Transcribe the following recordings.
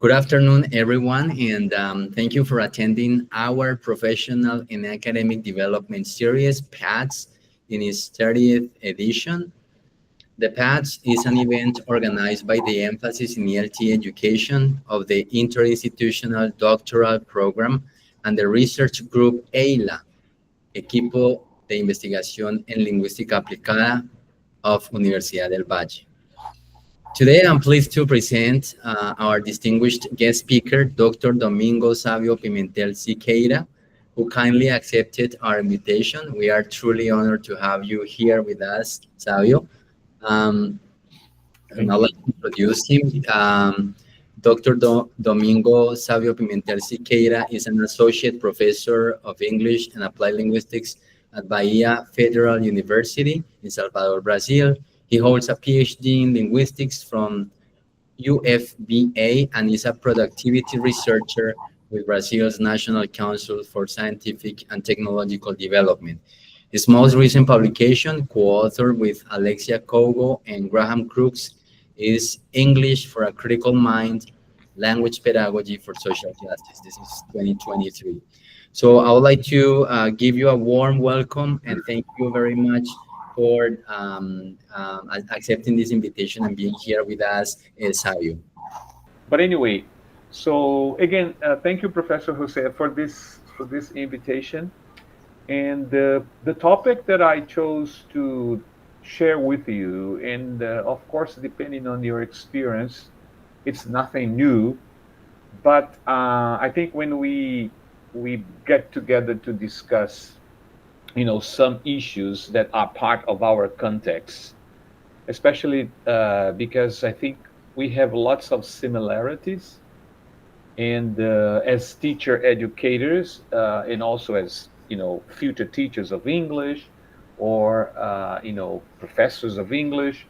Good afternoon, everyone, and thank you for attending our Professional and Academic Development Series, PATS, in its 30th edition. The PATS is an event organized by the Emphasis in ELT Education of the Interinstitutional Doctoral Program and the research group EILA, Equipo de Investigación en Lingüística Aplicada of Universidad del Valle. Today, I'm pleased to present our distinguished guest speaker, Dr. Domingo Sávio Siqueira, who kindly accepted our invitation. We are truly honored to have you here with us, Sávio. And I'd like to introduce him. Dr. Domingo Sávio Siqueira is an associate professor of English and Applied Linguistics at Bahia Federal University in Salvador, Brazil. He holds a PhD in linguistics from UFBA and is a productivity researcher with Brazil's National Council for Scientific and Technological Development. His most recent publication, co-authored with Alexia Kogo and Graham Crooks, is English for a Critical Mind, Language Pedagogy for Social Justice. This is 2023. So I would like to give you a warm welcome and thank you very much for accepting this invitation and being here with us, Sávio. But anyway, so again, thank you, Professor Jose, for this invitation. And the topic that I chose to share with you, and of course, depending on your experience, it's nothing new. But I think when we get together to discuss some issues that are part of our context, especially because I think we have lots of similarities, and as teacher educators and also as future teachers of English or professors of English.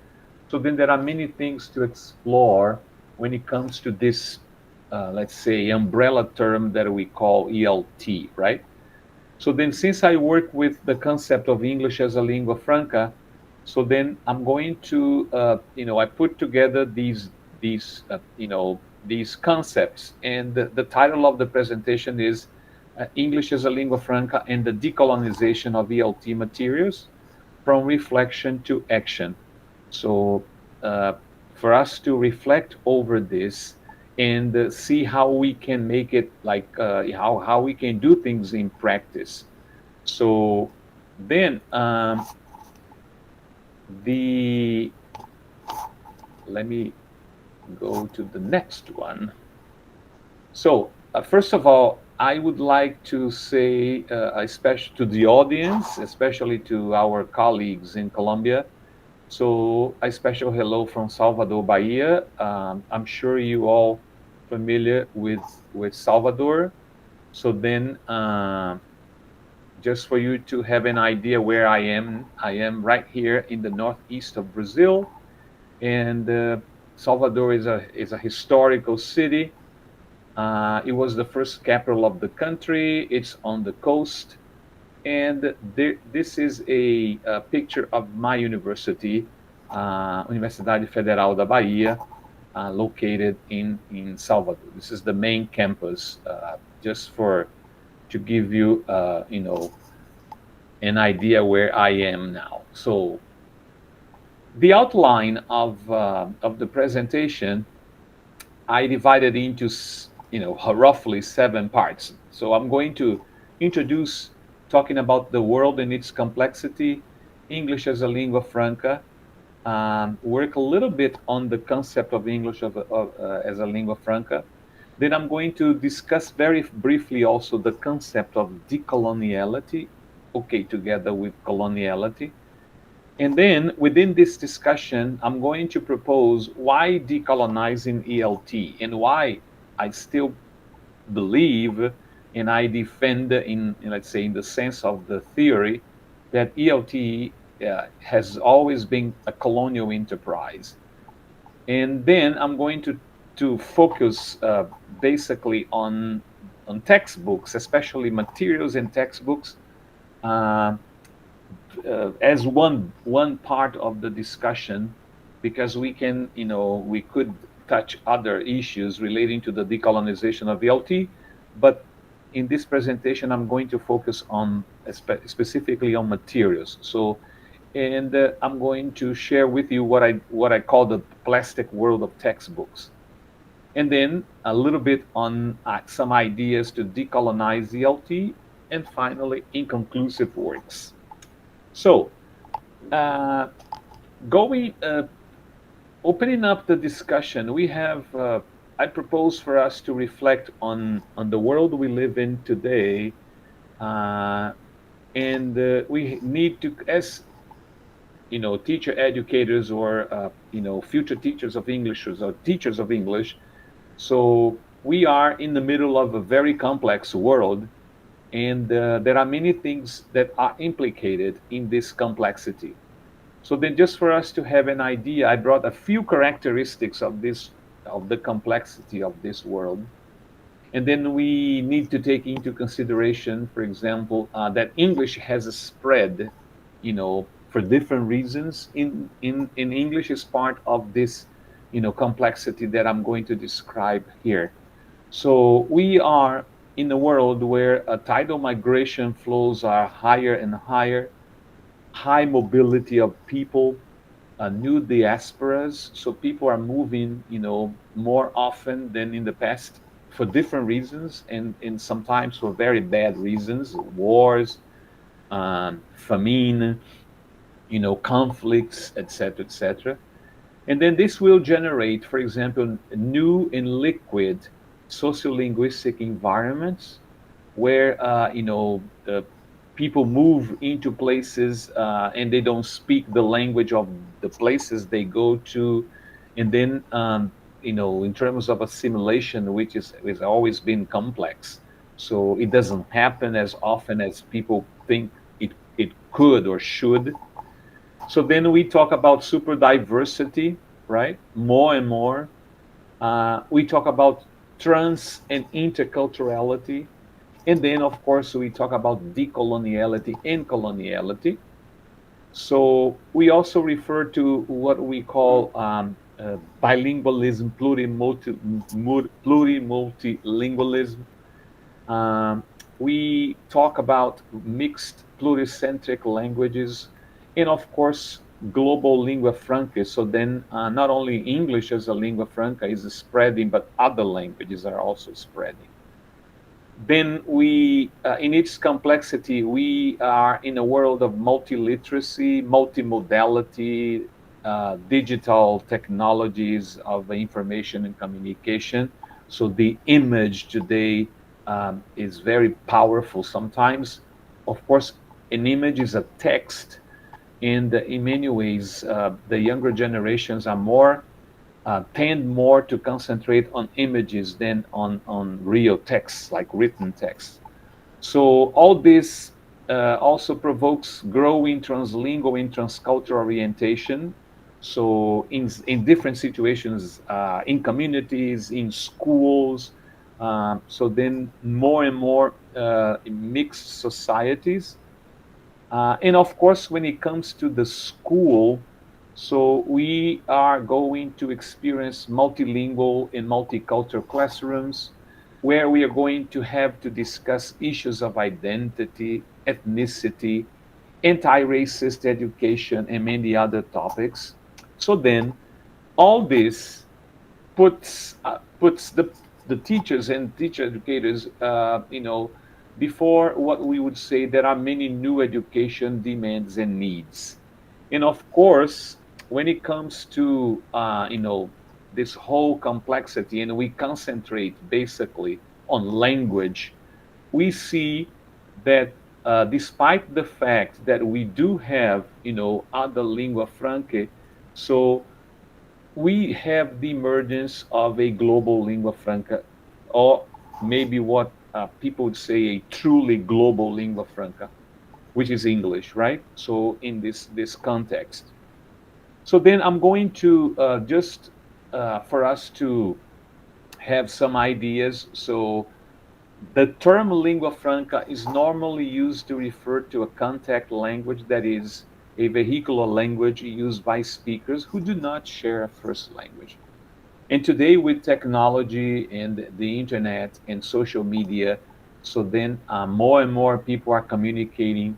So then there are many things to explore when it comes to this let's say umbrella term that we call ELT, right? So then, since I work with the concept of English as a lingua franca, so then I'm going to, I put together these concepts, and the title of the presentation is English as a lingua franca and the decolonization of ELT materials from reflection to action. So for us to reflect over this and see how we can make it like how we can do things in practice. So then let me go to the next one. So first of all, I would like to say especially to the audience, especially to our colleagues in Colombia. So a special hello from Salvador, Bahia. I'm sure you all familiar with Salvador. So then just for you to have an idea where I am right here in the northeast of Brazil. And Salvador is a historical city. It was the first capital of the country. It's on the coast. And this is a picture of my university, Universidade Federal da Bahia, located in Salvador. This is the main campus, just to give you, an idea where I am now. So the outline of the presentation, I divided into, roughly 7 parts. So I'm going to introduce talking about the world and its complexity, English as a lingua franca, work a little bit on the concept of English as a lingua franca. Then I'm going to discuss very briefly also the concept of decoloniality, together with coloniality. And then within this discussion, I'm going to propose why decolonizing ELT and why I still believe and I defend in let's say in the sense of the theory that ELT has always been a colonial enterprise. And then I'm going to focus basically on textbooks, especially materials and textbooks, as one part of the discussion, because we could touch other issues relating to the decolonization of VLT, but in this presentation, I'm going to focus on specifically on materials. So, and I'm going to share with you what I call the plastic world of textbooks, and then a little bit on some ideas to decolonize VLT, and finally, inconclusive works. So, uh, going opening up the discussion, we have I propose for us to reflect on the world we live in today, uh, and we need to, as teacher educators or future teachers of English or teachers of English. So we are in the middle of a very complex world, and there are many things that are implicated in this complexity. So then, just for us to have an idea, I brought a few characteristics of the complexity of this world. And then we need to take into consideration, for example, that English has a spread, for different reasons. In English is part of this, complexity that I'm going to describe here. So we are in a world where tidal migration flows are higher and higher, high mobility of people, new diasporas. So people are moving, more often than in the past for different reasons, and sometimes for very bad reasons, wars, famine, conflicts, etc., etc. And then this will generate, for example, new and liquid sociolinguistic environments where the people move into places and they don't speak the language of the places they go to, and then in terms of assimilation, which has always been complex, so it doesn't happen as often as people think it could or should. So then we talk about super diversity, right? More and more. We talk about trans and interculturality. And then, of course, we talk about decoloniality and coloniality. So we also refer to what we call bilingualism, plurimultilingualism. Um, we talk about mixed pluricentric languages, and of course, global lingua franca. So then, not only English as a lingua franca is spreading, but other languages are also spreading. Then in its complexity, we are in a world of multiliteracy, multimodality, digital technologies of information and communication. So the image today is very powerful sometimes. Of course, an image is a text, and in many ways, the younger generations are tend more to concentrate on images than on real texts, like written text. So all this also provokes growing translingual and transcultural orientation. So in different situations, in communities, in schools, so then more and more mixed societies. And of course, when it comes to the school, so we are going to experience multilingual and multicultural classrooms where we are going to have to discuss issues of identity, ethnicity, anti-racist education, and many other topics. So then all this puts the teachers and teacher educators, before what we would say there are many new education demands and needs. And of course, when it comes to this whole complexity, and we concentrate basically on language, we see that despite the fact that we do have other lingua franca, so we have the emergence of a global lingua franca, or maybe what people would say a truly global lingua franca, which is English, right? So in this context. So then I'm going to just for us to have some ideas. So the term lingua franca is normally used to refer to a contact language, that is a vehicular language used by speakers who do not share a first language. And today, with technology and the internet and social media, so then more and more people are communicating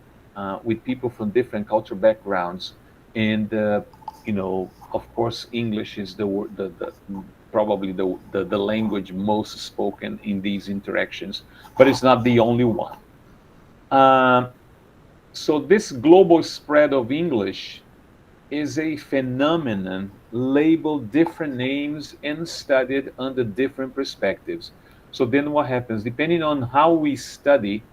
with people from different cultural backgrounds. And, of course, English is probably the language most spoken in these interactions, but it's not the only one. Um, so, this global spread of English is a phenomenon labeled different names and studied under different perspectives. So then what happens? Depending on how we study,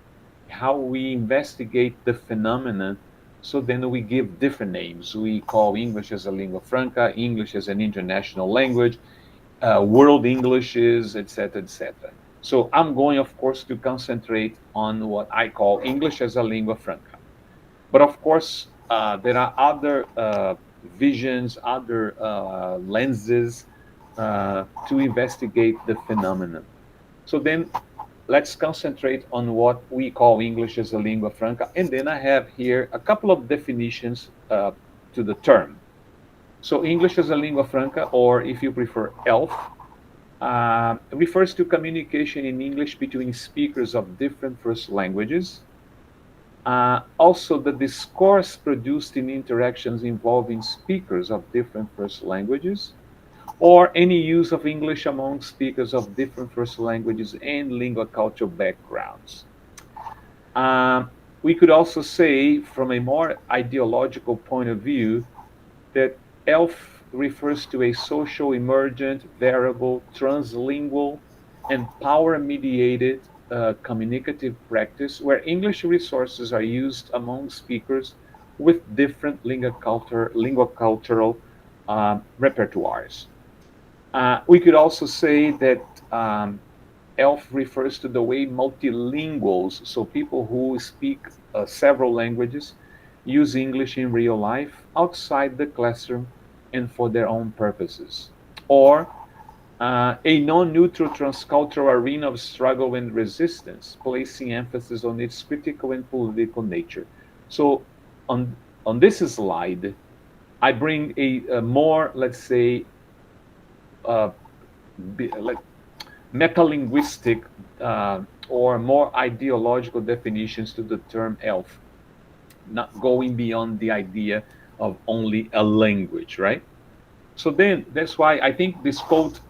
how we investigate the phenomenon, so then we give different names. We call English as a lingua franca, English as an international language, world Englishes, etc., etc. So I'm going, of course, to concentrate on what I call English as a lingua franca. But of course, there are other visions, other lenses to investigate the phenomenon. So then let's concentrate on what we call English as a lingua franca. And then I have here a couple of definitions to the term. So English as a lingua franca, or if you prefer, ELF, refers to communication in English between speakers of different first languages. Also, the discourse produced in interactions involving speakers of different first languages, or any use of English among speakers of different first languages and lingua cultural backgrounds. We could also say, from a more ideological point of view, that ELF refers to a social, emergent, variable, translingual, and power mediated communicative practice where English resources are used among speakers with different lingua cultural repertoires. We could also say that ELF refers to the way multilinguals, so people who speak several languages, use English in real life, outside the classroom, and for their own purposes. Or a non-neutral transcultural arena of struggle and resistance, placing emphasis on its critical and political nature. So on this slide, I bring a more, let's say, uh, like metalinguistic or more ideological definitions to the term ELF, not going beyond the idea of only a language, right? So then that's why I think this quote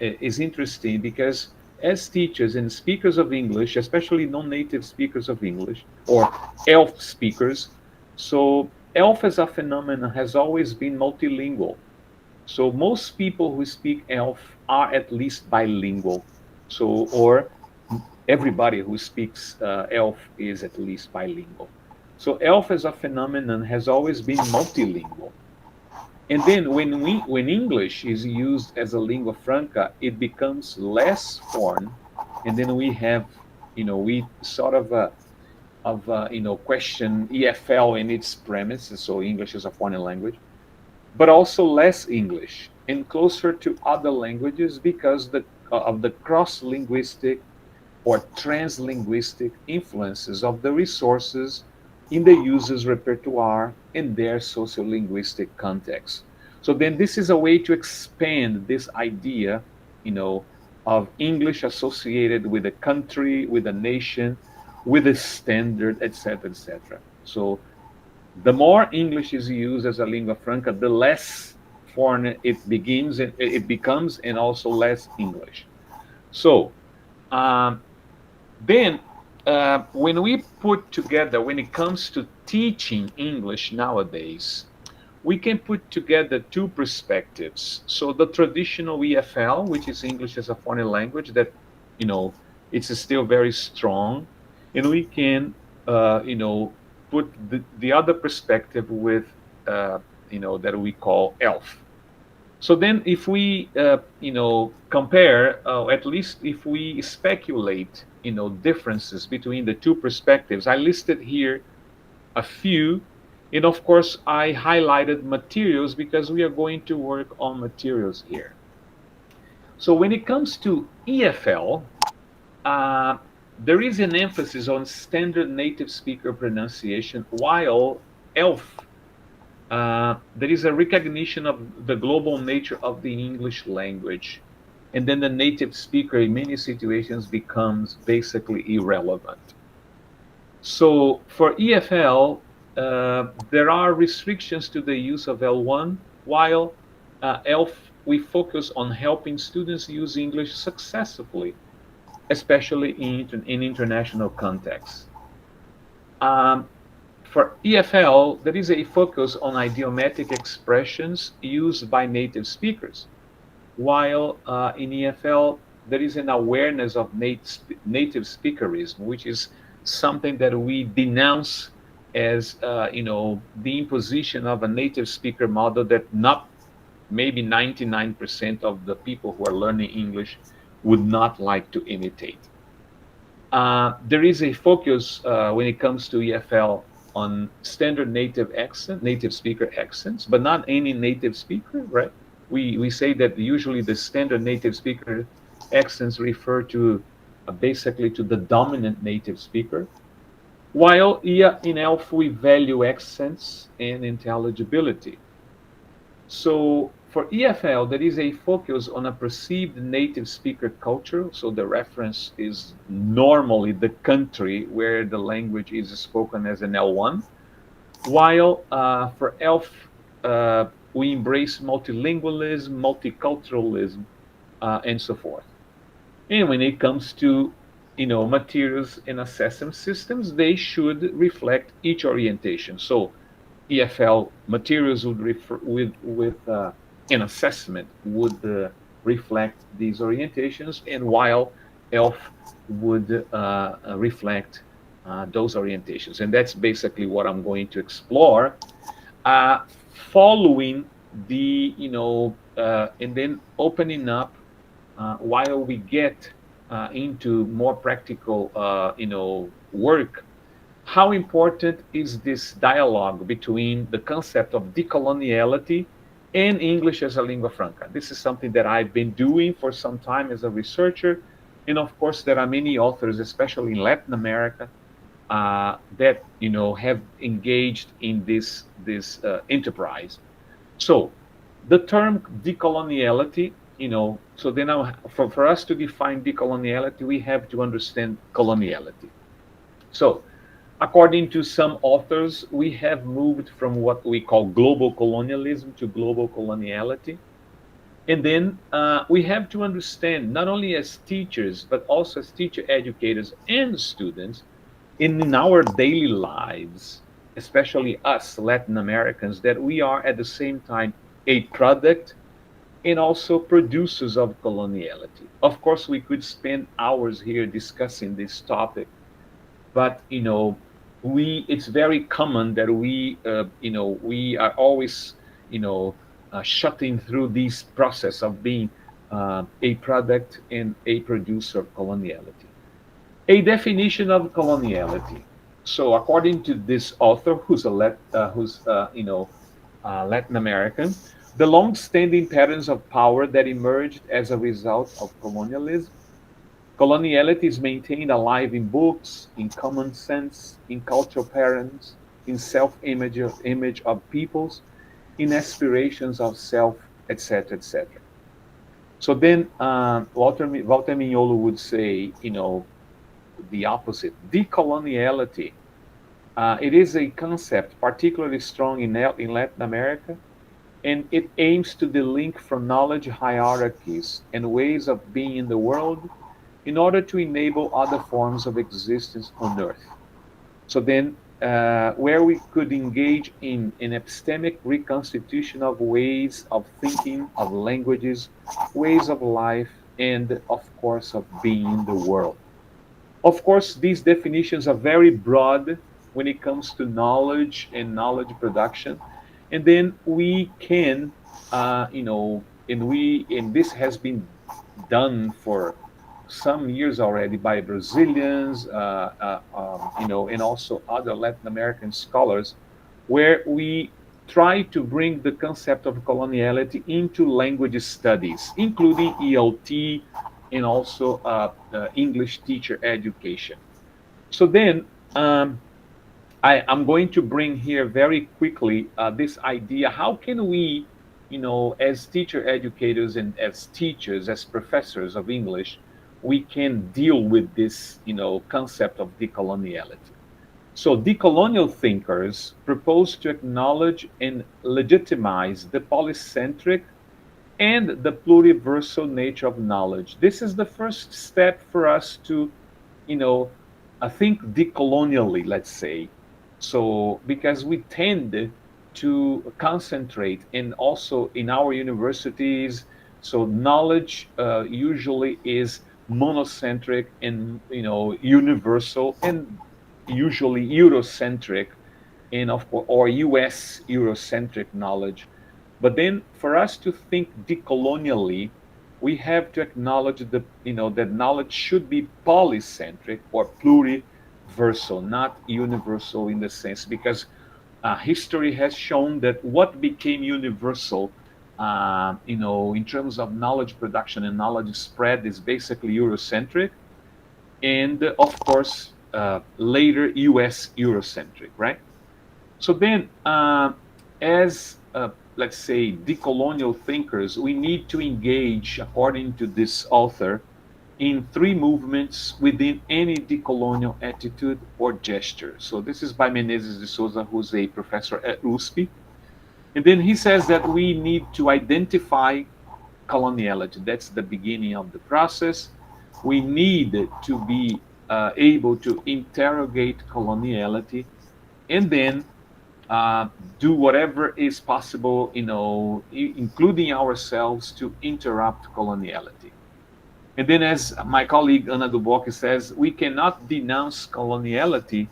is interesting, because as teachers and speakers of English, especially non-native speakers of English or ELF speakers, so ELF as a phenomenon has always been multilingual. So most people who speak ELF are at least bilingual. So, or everybody who speaks ELF is at least bilingual. So ELF as a phenomenon has always been multilingual. And then when English is used as a lingua franca, it becomes less foreign. And then we have, we sort of question EFL in its premise. So English is a foreign language, but also less English and closer to other languages because of the cross-linguistic or translinguistic influences of the resources in the user's repertoire and their sociolinguistic context. So then this is a way to expand this idea, of English associated with a country, with a nation, with a standard, etc., etc. So the more English is used as a lingua franca, the less foreign it becomes, and also less English. So um, then, when we put together, when it comes to teaching English nowadays, we can put together two perspectives. So the traditional EFL, which is English as a foreign language, that you know it's still very strong, and we can put the other perspective with that we call ELF. So then, if we, compare, at least if we speculate, differences between the two perspectives, I listed here a few, and of course, I highlighted materials because we are going to work on materials here. So when it comes to EFL, uh, there is an emphasis on standard native speaker pronunciation, while ELF, there is a recognition of the global nature of the English language, and then the native speaker in many situations becomes basically irrelevant. So for EFL, there are restrictions to the use of L1, while ELF, we focus on helping students use English successfully, especially in international contexts. Um, for EFL, there is a focus on idiomatic expressions used by native speakers, while in EFL, there is an awareness of native speakerism, which is something that we denounce as the imposition of a native speaker model that not maybe 99% of the people who are learning English would not like to imitate. There is a focus when it comes to EFL on standard native speaker accents, but not any native speaker, right? We say that usually the standard native speaker accents refer to basically to the dominant native speaker, while in ELF we value accents and intelligibility. So for EFL, there is a focus on a perceived native speaker culture. So the reference is normally the country where the language is spoken as an L1, while for ELF, we embrace multilingualism, multiculturalism, and so forth. And when it comes to materials and assessment systems, they should reflect each orientation. So EFL materials would refer with an assessment would reflect these orientations, and while ELF would reflect those orientations. And that's basically what I'm going to explore, following the and then opening up while we get into more practical work. How important is this dialogue between the concept of decoloniality and English as a lingua franca? This is something that I've been doing for some time as a researcher. And of course, there are many authors, especially in Latin America, that have engaged in this enterprise. So the term decoloniality, so then for us to define decoloniality, we have to understand coloniality. So according to some authors, we have moved from what we call global colonialism to global coloniality. And then we have to understand, not only as teachers, but also as teacher educators and students, in our daily lives, especially us Latin Americans, that we are at the same time a product and also producers of coloniality. Of course, we could spend hours here discussing this topic, but it's very common that we are always shutting through this process of being a product and a producer of coloniality. A definition of coloniality. So according to this author, who's Latin American, the long-standing patterns of power that emerged as a result of colonialism. Coloniality is maintained alive in books, in common sense, in cultural patterns, in self-image of peoples, in aspirations of self, etc., etc. So then Walter Mignolo would say, the opposite. Decoloniality. It is a concept particularly strong in Latin America, and it aims to delink from knowledge hierarchies and ways of being in the world in order to enable other forms of existence on Earth. So then, where we could engage in an epistemic reconstitution of ways of thinking, of languages, ways of life, and of course of being in the world. Of course, these definitions are very broad when it comes to knowledge and knowledge production. And then we can, and this has been done for some years already by Brazilians, and also other Latin American scholars, where we try to bring the concept of coloniality into language studies, including ELT and also English teacher education. So then, I'm going to bring here very quickly this idea. How can we, as teacher educators and as teachers, as professors of English, we can deal with this, concept of decoloniality? So, decolonial thinkers propose to acknowledge and legitimize the polycentric and the pluriversal nature of knowledge. This is the first step for us to, you know, think decolonially, let's say. So, because we tend to concentrate, and also in our universities, so knowledge usually is monocentric and universal, and usually Eurocentric, and of course, or U.S. Eurocentric knowledge. But then, for us to think decolonially, we have to acknowledge that knowledge should be polycentric or pluriversal, not universal in the sense, because history has shown that what became universal, in terms of knowledge production and knowledge spread, is basically Eurocentric, and of course, later U.S. Eurocentric, right? So then, as let's say decolonial thinkers, we need to engage, according to this author, in three movements within any decolonial attitude or gesture. So this is by Menezes de Souza, who's a professor at USP. And then he says that we need to identify coloniality. That's the beginning of the process. We need to be able to interrogate coloniality, and then uh, do whatever is possible, including ourselves, to interrupt coloniality. And then, as my colleague Ana Duboc says, we cannot denounce coloniality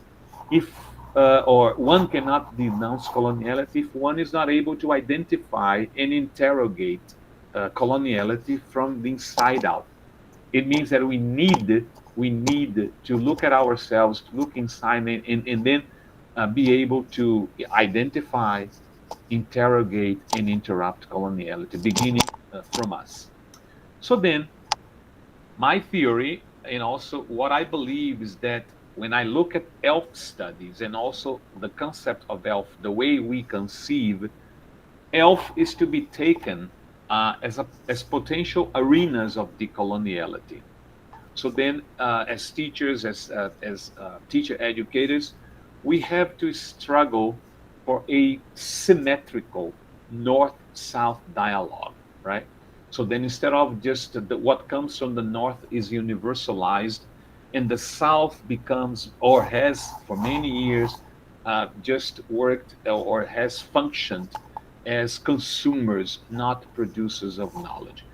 if, or one cannot denounce coloniality if one is not able to identify and interrogate coloniality from the inside out. It means that we need to look at ourselves, to look inside, and then be able to identify, interrogate, and interrupt coloniality, beginning from us. So then, my theory, and also what I believe, is that when I look at ELF studies and also the concept of ELF, the way we conceive, ELF is to be taken as potential arenas of decoloniality. So then, as teachers, as teacher educators, we have to struggle for a symmetrical north-south dialogue, right? So then, instead of just what comes from the north is universalized, and the south becomes, or has for many years just worked or has functioned as consumers, not producers of knowledge.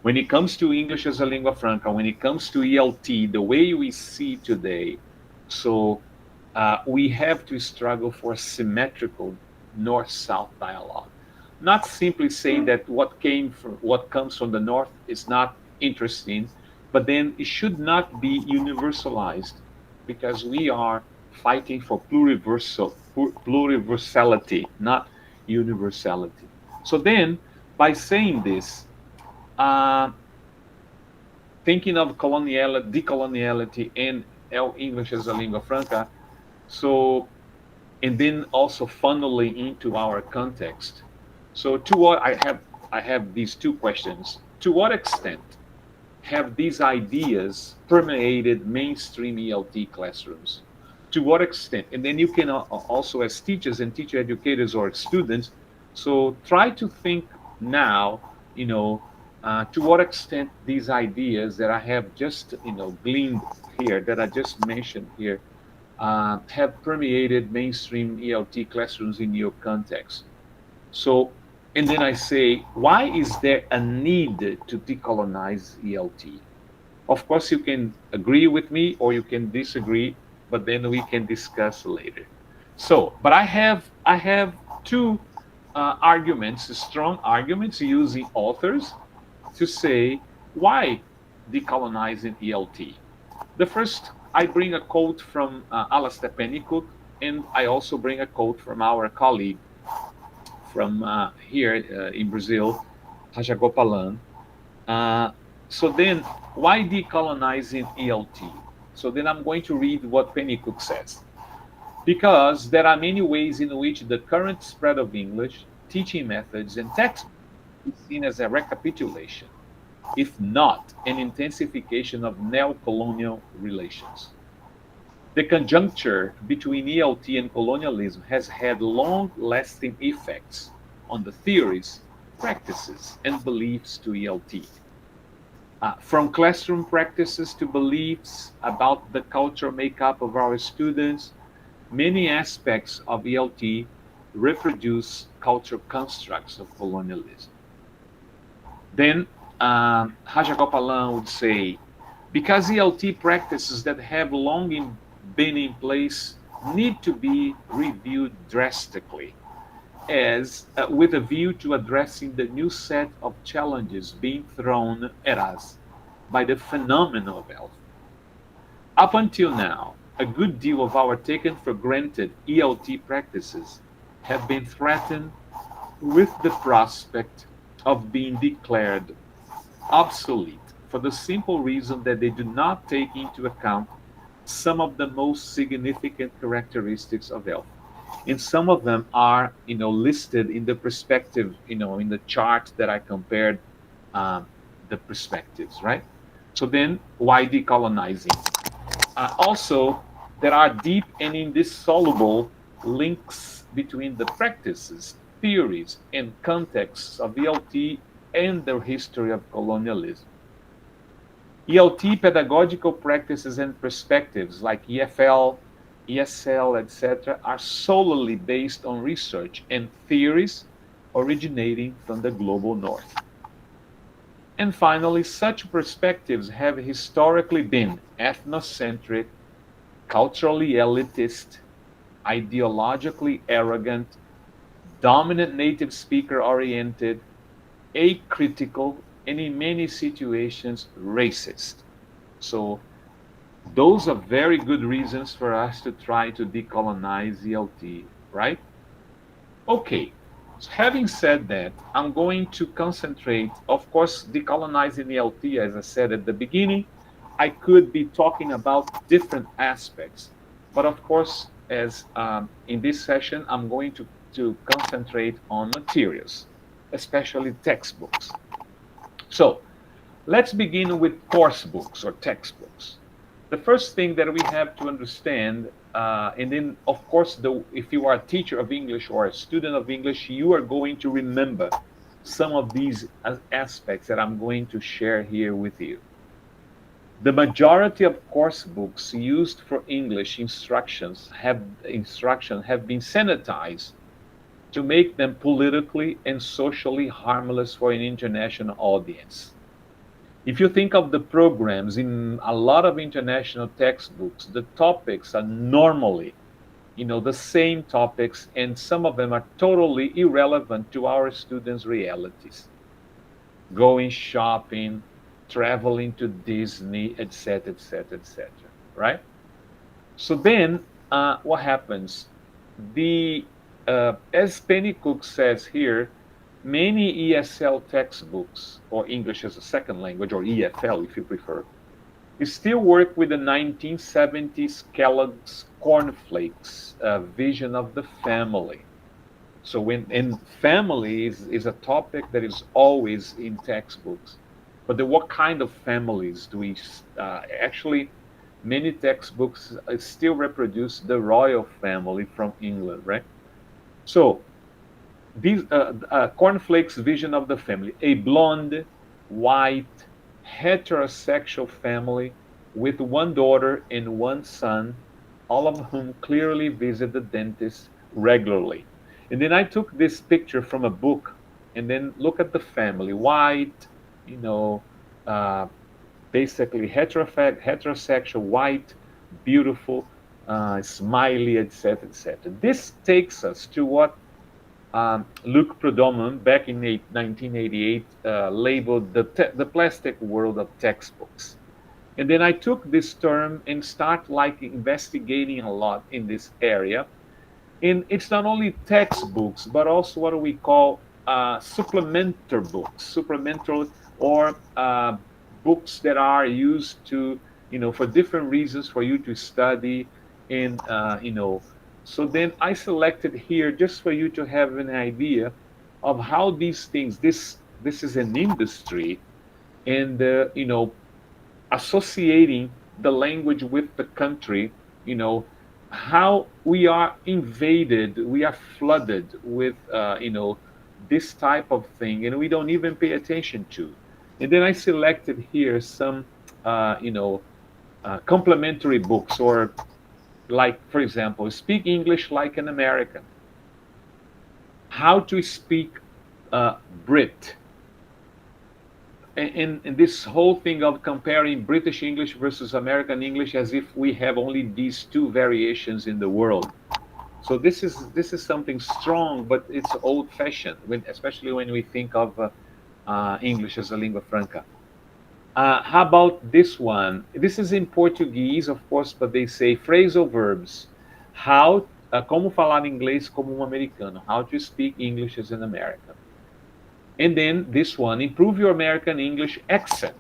When it comes to English as a lingua franca, when it comes to ELT, the way we see today, so we have to struggle for a symmetrical north-south dialogue. Not simply say that what comes from the north is not interesting, but then it should not be universalized, because we are fighting for pluriversality, not universality. So then, by saying this, uh, thinking of decoloniality and English as a lingua franca, so, and then also funneling into our context. So, to what I have these two questions. To what extent have these ideas permeated mainstream ELT classrooms? To what extent? And then you can also, as teachers and teacher educators or students, so try to think now, to what extent these ideas that I have just, gleaned here, that I just mentioned here, have permeated mainstream ELT classrooms in your context. So, and then I say, why is there a need to decolonize ELT? Of course, you can agree with me or you can disagree, but then we can discuss later. So, but I have two arguments, strong arguments, using authors to say why decolonizing ELT. The first, I bring a quote from Alastair Pennycook, and I also bring a quote from our colleague from here in Brazil, Rajagopalan. Uh, so then, why decolonizing ELT? So then I'm going to read what Pennycook says. because there are many ways in which the current spread of English, teaching methods, and textbooks is seen as a recapitulation, if not an intensification of neo-colonial relations. The conjuncture between ELT and colonialism has had long-lasting effects on the theories, practices, and beliefs to ELT. From classroom practices to beliefs about the cultural makeup of our students, many aspects of ELT reproduce cultural constructs of colonialism. Then Rajagopalan would say, because ELT practices that have long been in place need to be reviewed drastically, as with a view to addressing the new set of challenges being thrown at us by the phenomenon of health. Up until now, a good deal of our taken for granted ELT practices have been threatened with the prospect of being declared obsolete for the simple reason that they do not take into account some of the most significant characteristics of health. And some of them are, listed in the perspective, in the chart that I compared the perspectives, right? So then, why decolonizing? Also, there are deep and indissoluble links between the practices, theories, and contexts of ELT and the history of colonialism. ELT pedagogical practices and perspectives like EFL, ESL, etc., are solely based on research and theories originating from the global north. And finally, such perspectives have historically been ethnocentric, culturally elitist, ideologically arrogant, dominant native speaker oriented, acritical, and in many situations racist. So those are very good reasons for us to try to decolonize ELT, right? Okay, so having said that, I'm going to concentrate, of course, decolonizing ELT, as I said at the beginning. I could be talking about different aspects, but of course, as in this session, I'm going to concentrate on materials, especially textbooks. So let's begin with course books or textbooks. The first thing that we have to understand, and then of course, if you are a teacher of English or a student of English, you are going to remember some of these aspects that I'm going to share here with you. The majority of course books used for English instruction have been sanitized to make them politically and socially harmless for an international audience. If you think of the programs in a lot of international textbooks, the topics are normally, the same topics, and some of them are totally irrelevant to our students' realities. Going shopping, traveling to Disney, etc., etc., etc., right? So then, what happens? As Pennycook says here, many ESL textbooks, or English as a second language, or EFL if you prefer, still work with the 1970s Kellogg's cornflakes vision of the family. So and family is a topic that is always in textbooks. But what kind of families do we actually? Many textbooks still reproduce the royal family from England, right? So these cornflakes vision of the family: a blonde, white, heterosexual family with one daughter and one son, all of whom clearly visit the dentist regularly. And then I took this picture from a book, and then look at the family: white, basically heterosexual, white, beautiful, smiley, etc., etc. This takes us to what Luc Prudhomme, back in 1988, labeled the plastic world of textbooks. And then I took this term and start investigating a lot in this area. And it's not only textbooks, but also what we call supplemental books, supplemental, or books that are used to, for different reasons for you to study and, So then I selected here just for you to have an idea of how these things, this is an industry, and associating the language with the country, you know, how we are invaded, we are flooded with, this type of thing, and we don't even pay attention to. And then I selected here some, complementary books, or like, for example, Speak English Like an American, How to Speak Brit, and this whole thing of comparing British English versus American English as if we have only these two variations in the world. So this is something strong, but it's old-fashioned, especially when we think of English as a lingua franca. How about this one? This is in Portuguese, of course, but they say phrasal verbs. Como falar inglês como americano. How to speak English as an American. And then this one, improve your American English accent.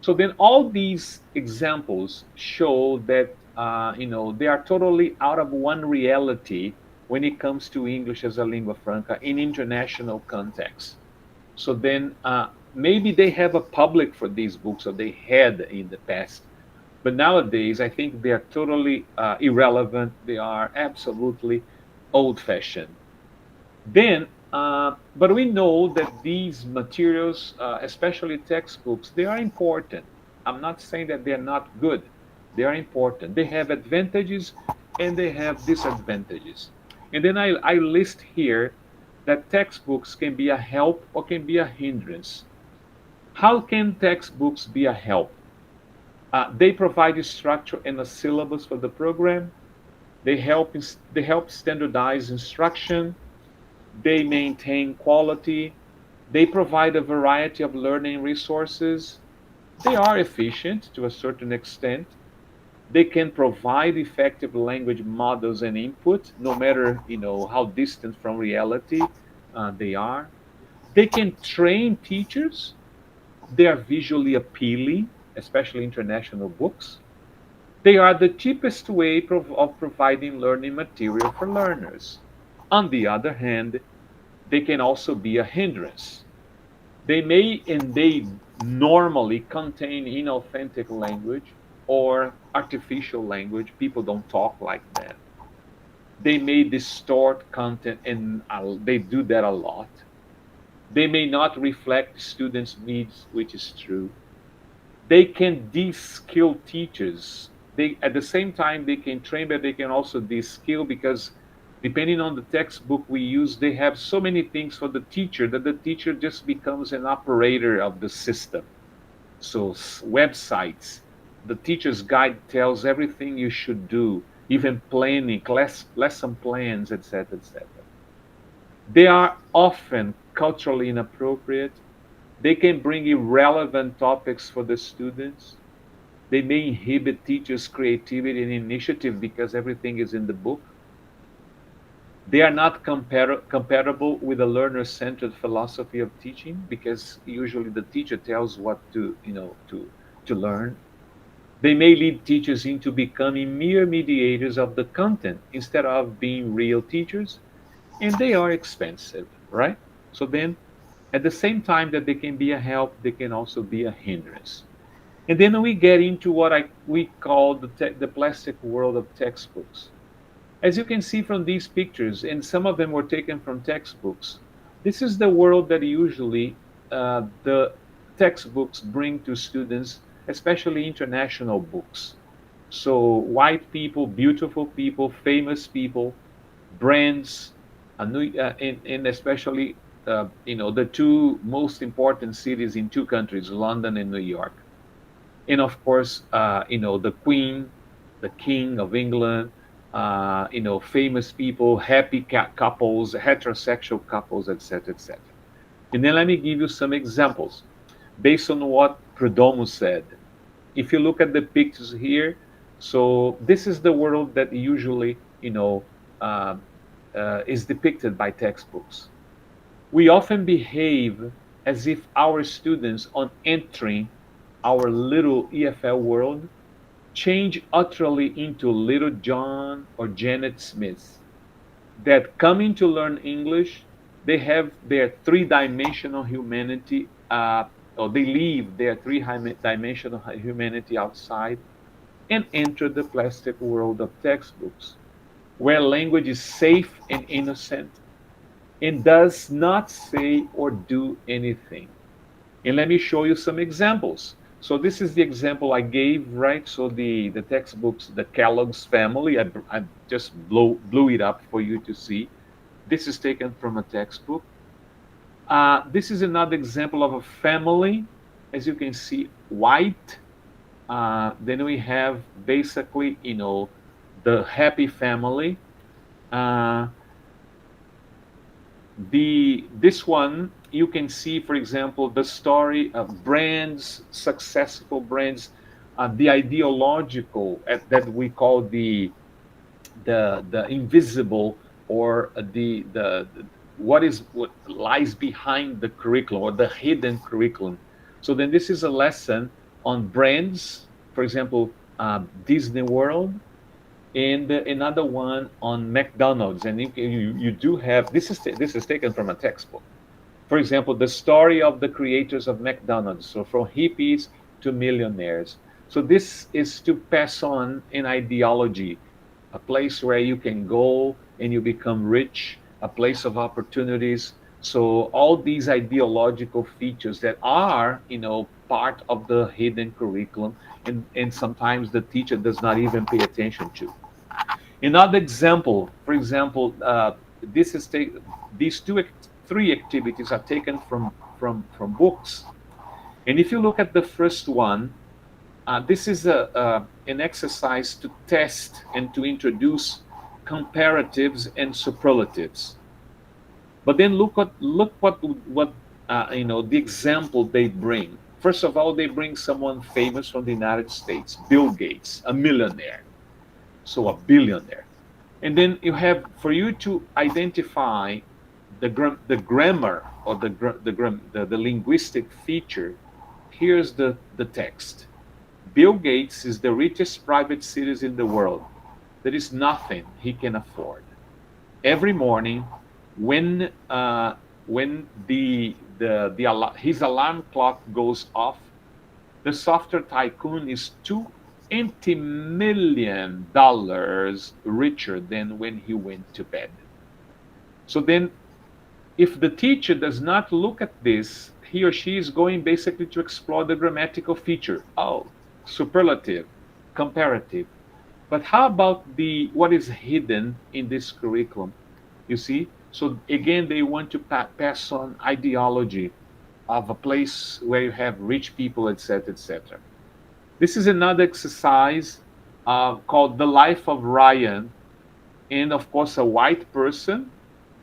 So then all these examples show that they are totally out of one reality when it comes to English as a lingua franca in international context. So then maybe they have a public for these books, or they had in the past. But nowadays, I think they are totally irrelevant. They are absolutely old-fashioned. Then, but we know that these materials, especially textbooks, they are important. I'm not saying that they're not good. They are important. They have advantages and they have disadvantages. And then I list here that textbooks can be a help or can be a hindrance. How can textbooks be a help? They provide a structure and a syllabus for the program. They help standardize instruction. They maintain quality. They provide a variety of learning resources. They are efficient to a certain extent. They can provide effective language models and input, no matter how distant from reality they are. They can train teachers. They are visually appealing, especially international books. They are the cheapest way of providing learning material for learners. On the other hand, they can also be a hindrance. They may and they normally contain inauthentic language or artificial language. People don't talk like that. They may distort content, and they do that a lot. They may not reflect students' needs, which is true. They can de-skill teachers. At the same time, they can train, but they can also de-skill, because depending on the textbook we use, they have so many things for the teacher that the teacher just becomes an operator of the system. So websites, the teacher's guide tells everything you should do, even planning, lesson plans, etc., etc. They are often culturally inappropriate. They can bring irrelevant topics for the students. They may inhibit teachers' creativity and initiative because everything is in the book. They are not compatible with a learner-centered philosophy of teaching, because usually the teacher tells what to learn. They may lead teachers into becoming mere mediators of the content instead of being real teachers, and they are expensive, right? So then, at the same time that they can be a help, they can also be a hindrance. And then we get into what we call the plastic world of textbooks. As you can see from these pictures, and some of them were taken from textbooks, this is the world that usually the textbooks bring to students, especially international books. So white people, beautiful people, famous people, brands, and especially the two most important cities in two countries, London and New York. And of course, the Queen, the King of England, famous people, happy couples, heterosexual couples, etc., etc. And then let me give you some examples based on what Perdomo said. If you look at the pictures here, so this is the world that usually, uh, is depicted by textbooks. We often behave as if our students, on entering our little EFL world, change utterly into little John or Janet Smith that coming to learn English, they have their three-dimensional humanity, or they leave their three-dimensional humanity outside and enter the plastic world of textbooks, where language is safe and innocent and does not say or do anything. And let me show you some examples. So this is the example I gave, right? So the textbooks, the Kellogg's family, I just blew it up for you to see. This is taken from a textbook. This is another example of a family, as you can see, white. Then we have basically, the happy family. Uh, this one you can see, for example, the story of brands, successful brands, the ideological that we call the invisible, or the what lies behind the curriculum, or the hidden curriculum. So then this is a lesson on brands, for example, Disney World, and another one on McDonald's. And you do have, this is taken from a textbook. For example, the story of the creators of McDonald's, so from hippies to millionaires. So this is to pass on an ideology, a place where you can go and you become rich, a place of opportunities. So all these ideological features that are, part of the hidden curriculum, and sometimes the teacher does not even pay attention to. Another example, for example, this is these three activities are taken from books. And if you look at the first one, this is an exercise to test and to introduce comparatives and superlatives. But then look what the example they bring. First of all, they bring someone famous from the United States, Bill Gates, a millionaire, so a billionaire. And then you have, for you to identify the grammar, or the linguistic feature. Here's the text. Bill Gates is the richest private citizen in the world. There is nothing he can afford. Every morning, when his alarm clock goes off, the software tycoon is $20 million richer than when he went to bed. So then, if the teacher does not look at this, he or she is going basically to explore the grammatical feature. Oh, superlative, comparative. But how about what is hidden in this curriculum? You see? So again, they want to pass on ideology of a place where you have rich people, etc., etc. This is another exercise called The Life of Ryan, and of course a white person.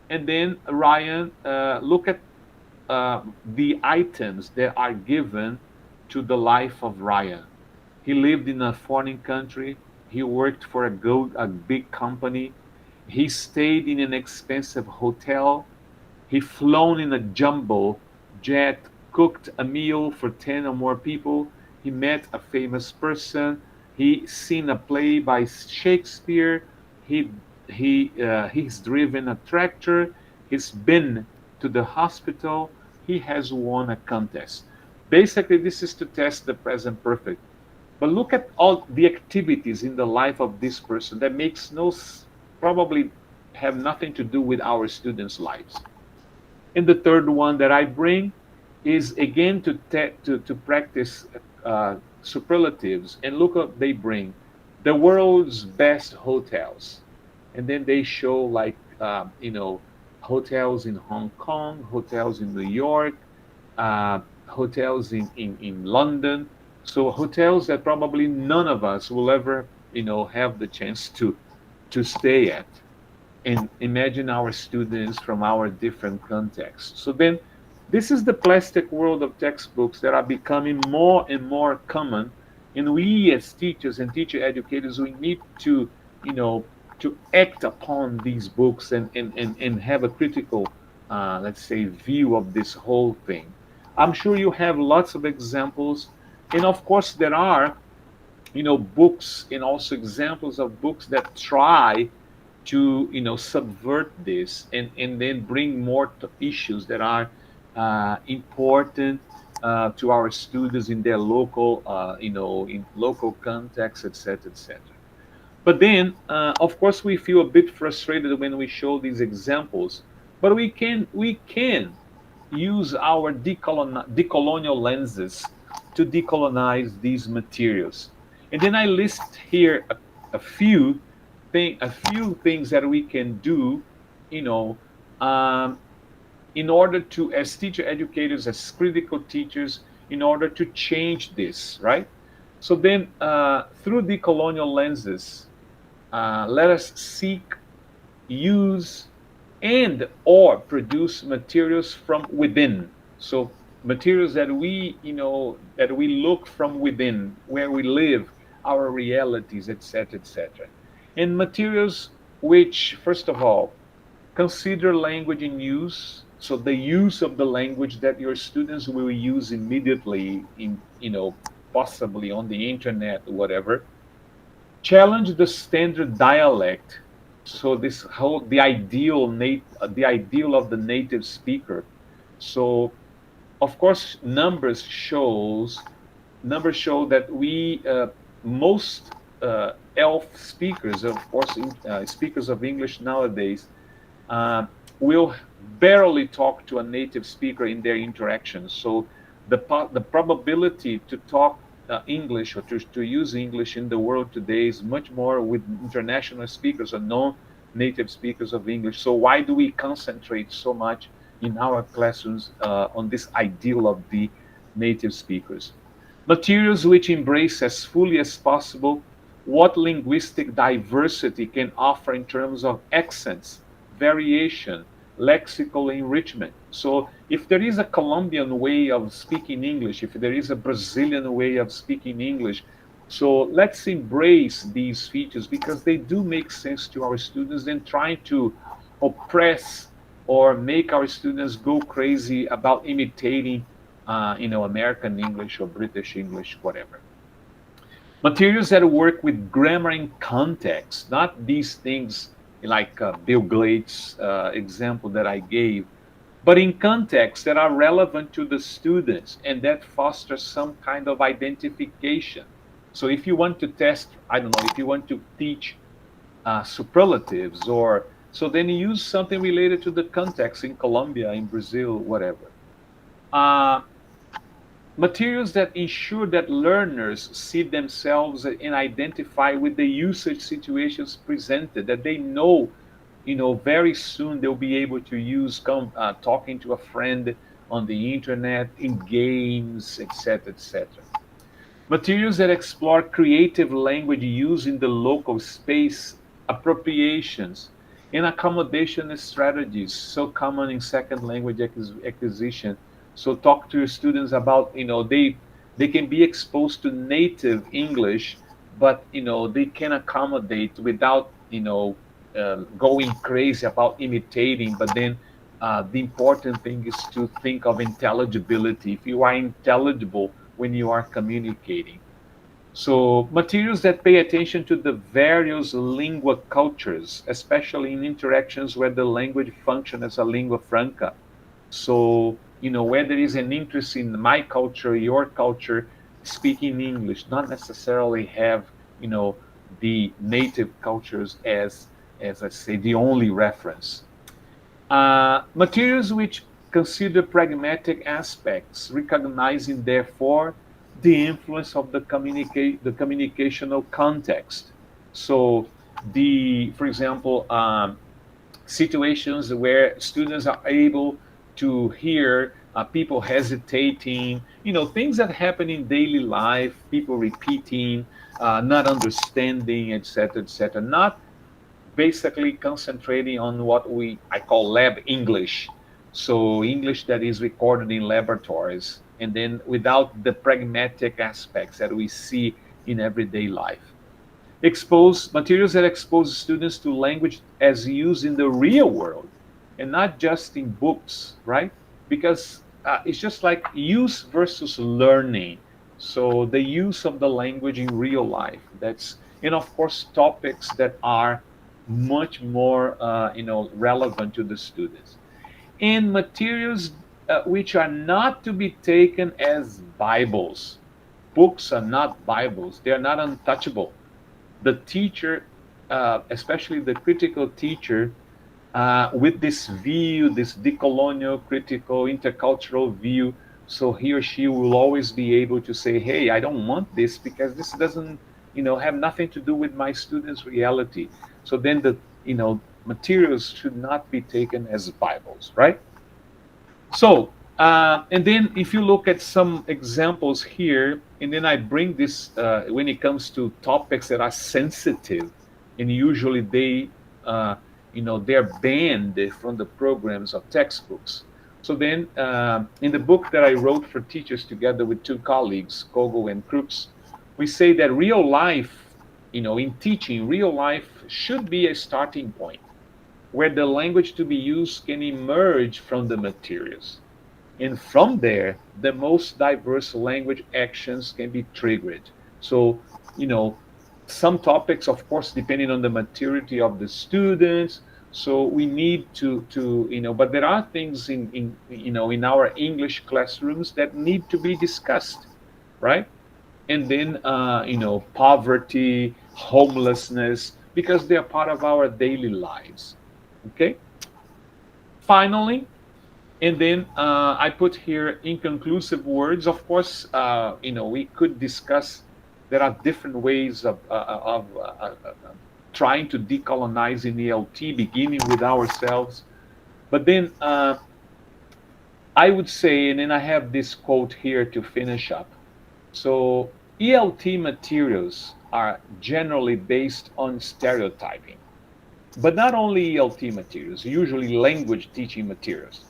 And then Ryan, look at the items that are given to the life of Ryan. He lived in a foreign country. He worked for a big company. He stayed in an expensive hotel. He flown in a jumbo jet, cooked a meal for 10 or more people. He met a famous person. He seen a play by Shakespeare. He's driven a tractor. He's been to the hospital. He has won a contest. Basically, this is to test the present perfect. But look at all the activities in the life of this person that probably have nothing to do with our students' lives. And the third one that I bring is again to practice superlatives. And look what they bring: the world's best hotels. And then they show hotels in Hong Kong, hotels in New York, hotels in London. So hotels that probably none of us will ever have the chance to stay at. And imagine our students from our different contexts. So then this is the plastic world of textbooks that are becoming more and more common. And we as teachers and teacher educators, we need to act upon these books and have a critical, let's say, view of this whole thing. I'm sure you have lots of examples. And of course, there are books and also examples of books that try to subvert this and then bring more issues that are important to our students in their local in local context, etc., etc. But then, of course, we feel a bit frustrated when we show these examples. But we can use our decolonial lenses to decolonize these materials. And then I list here a few a few things that we can do, you know, um, in order to, as teacher educators, as critical teachers, in order to change this, right? So then, through decolonial lenses, let us seek, use, and or produce materials from within. So materials that we look from within, where we live, our realities, etc., etc. And materials which, first of all, consider language in use. So the use of the language that your students will use immediately in, possibly on the internet, whatever. Challenge the standard dialect. So this whole the ideal of the native speaker. So of course numbers show that we most ELF speakers, of course, speakers of English nowadays, uh, will barely talk to a native speaker in their interactions. So the probability to talk English or to use English in the world today is much more with international speakers or non-native speakers of English. So why do we concentrate so much in our classrooms on this ideal of the native speakers? Materials which embrace as fully as possible what linguistic diversity can offer in terms of accents, variation, lexical enrichment. So, if there is a Colombian way of speaking English, if there is a Brazilian way of speaking English, so let's embrace these features because they do make sense to our students than trying to oppress or make our students go crazy about imitating, American English or British English, whatever. Materials that work with grammar and context, not these things like Bill Glade's example that I gave, but in context that are relevant to the students and that foster some kind of identification. So if you want to test, I don't know, if you want to teach superlatives, or so then you use something related to the context in Colombia, in Brazil, whatever. Uh, Materials that ensure that learners see themselves and identify with the usage situations presented, that they know, very soon they'll be able to use talking to a friend on the internet, in games, etc., etc. Materials that explore creative language use in the local space, appropriations, and accommodation strategies so common in second language acquisition. So talk to your students about, they can be exposed to native English, but they can accommodate without going crazy about imitating. But then the important thing is to think of intelligibility. If you are intelligible when you are communicating. So, materials that pay attention to the various lingua cultures, especially in interactions where the language functions as a lingua franca. So, where there is an interest in my culture, your culture, speaking English, not necessarily have, you know, the native cultures as I say, the only reference. Materials which consider pragmatic aspects, recognizing therefore the influence of the communicational context. So, for example, situations where students are able to hear people hesitating, things that happen in daily life, people repeating, not understanding, etc., etc. Not basically concentrating on what I call lab English. So English that is recorded in laboratories, and then without the pragmatic aspects that we see in everyday life. Expose materials that expose students to language as used in the real world and not just in books, right? Because it's just like use versus learning. So the use of the language in real life. That's, and of course topics that are much more relevant to the students, and materials which are not to be taken as Bibles. Books are not Bibles. They are not untouchable. The teacher, especially the critical teacher, with this view, this decolonial, critical, intercultural view. So he or she will always be able to say, "Hey, I don't want this because this doesn't, have nothing to do with my students' reality." So then the, materials should not be taken as Bibles, right? So, and then if you look at some examples here, and then I bring this when it comes to topics that are sensitive, and usually they're banned from the programs of textbooks. So then, in the book that I wrote for teachers together with two colleagues, Kogo and Crooks, we say that real life, in teaching, real life should be a starting point where the language to be used can emerge from the materials. And from there, the most diverse language actions can be triggered. So, you know, some topics, of course, depending on the maturity of the students. So we need to but there are things in our English classrooms that need to be discussed, right? And then poverty, homelessness, because they are part of our daily lives. Okay. Finally, and then I put here inconclusive words. Of course, we could discuss. There are different ways of trying to decolonize in ELT, beginning with ourselves. But then I would say, and then I have this quote here to finish up. So ELT materials are generally based on stereotyping, but not only ELT materials, usually language teaching materials.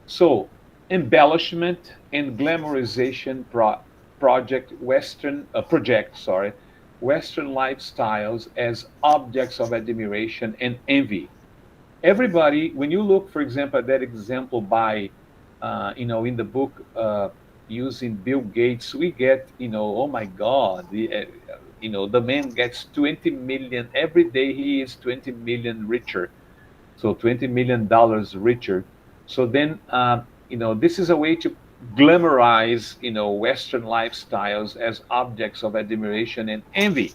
So, embellishment and glamorization Western lifestyles as objects of admiration and envy. Everybody, when you look, for example, at that example by, in the book using Bill Gates, we get, oh my God, the man gets 20 million every day. He is 20 million richer, so $20 million richer. So then, this is a way to glamorize, Western lifestyles as objects of admiration and envy,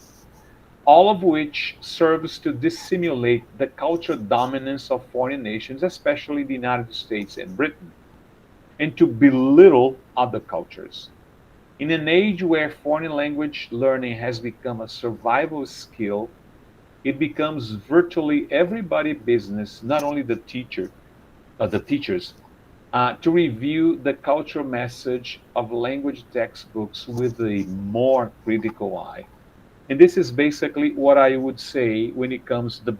all of which serves to dissimulate the cultural dominance of foreign nations, especially the United States and Britain, and to belittle other cultures. In an age where foreign language learning has become a survival skill, it becomes virtually everybody's business, not only the teachers, to review the cultural message of language textbooks with a more critical eye. And this is basically what I would say when it comes to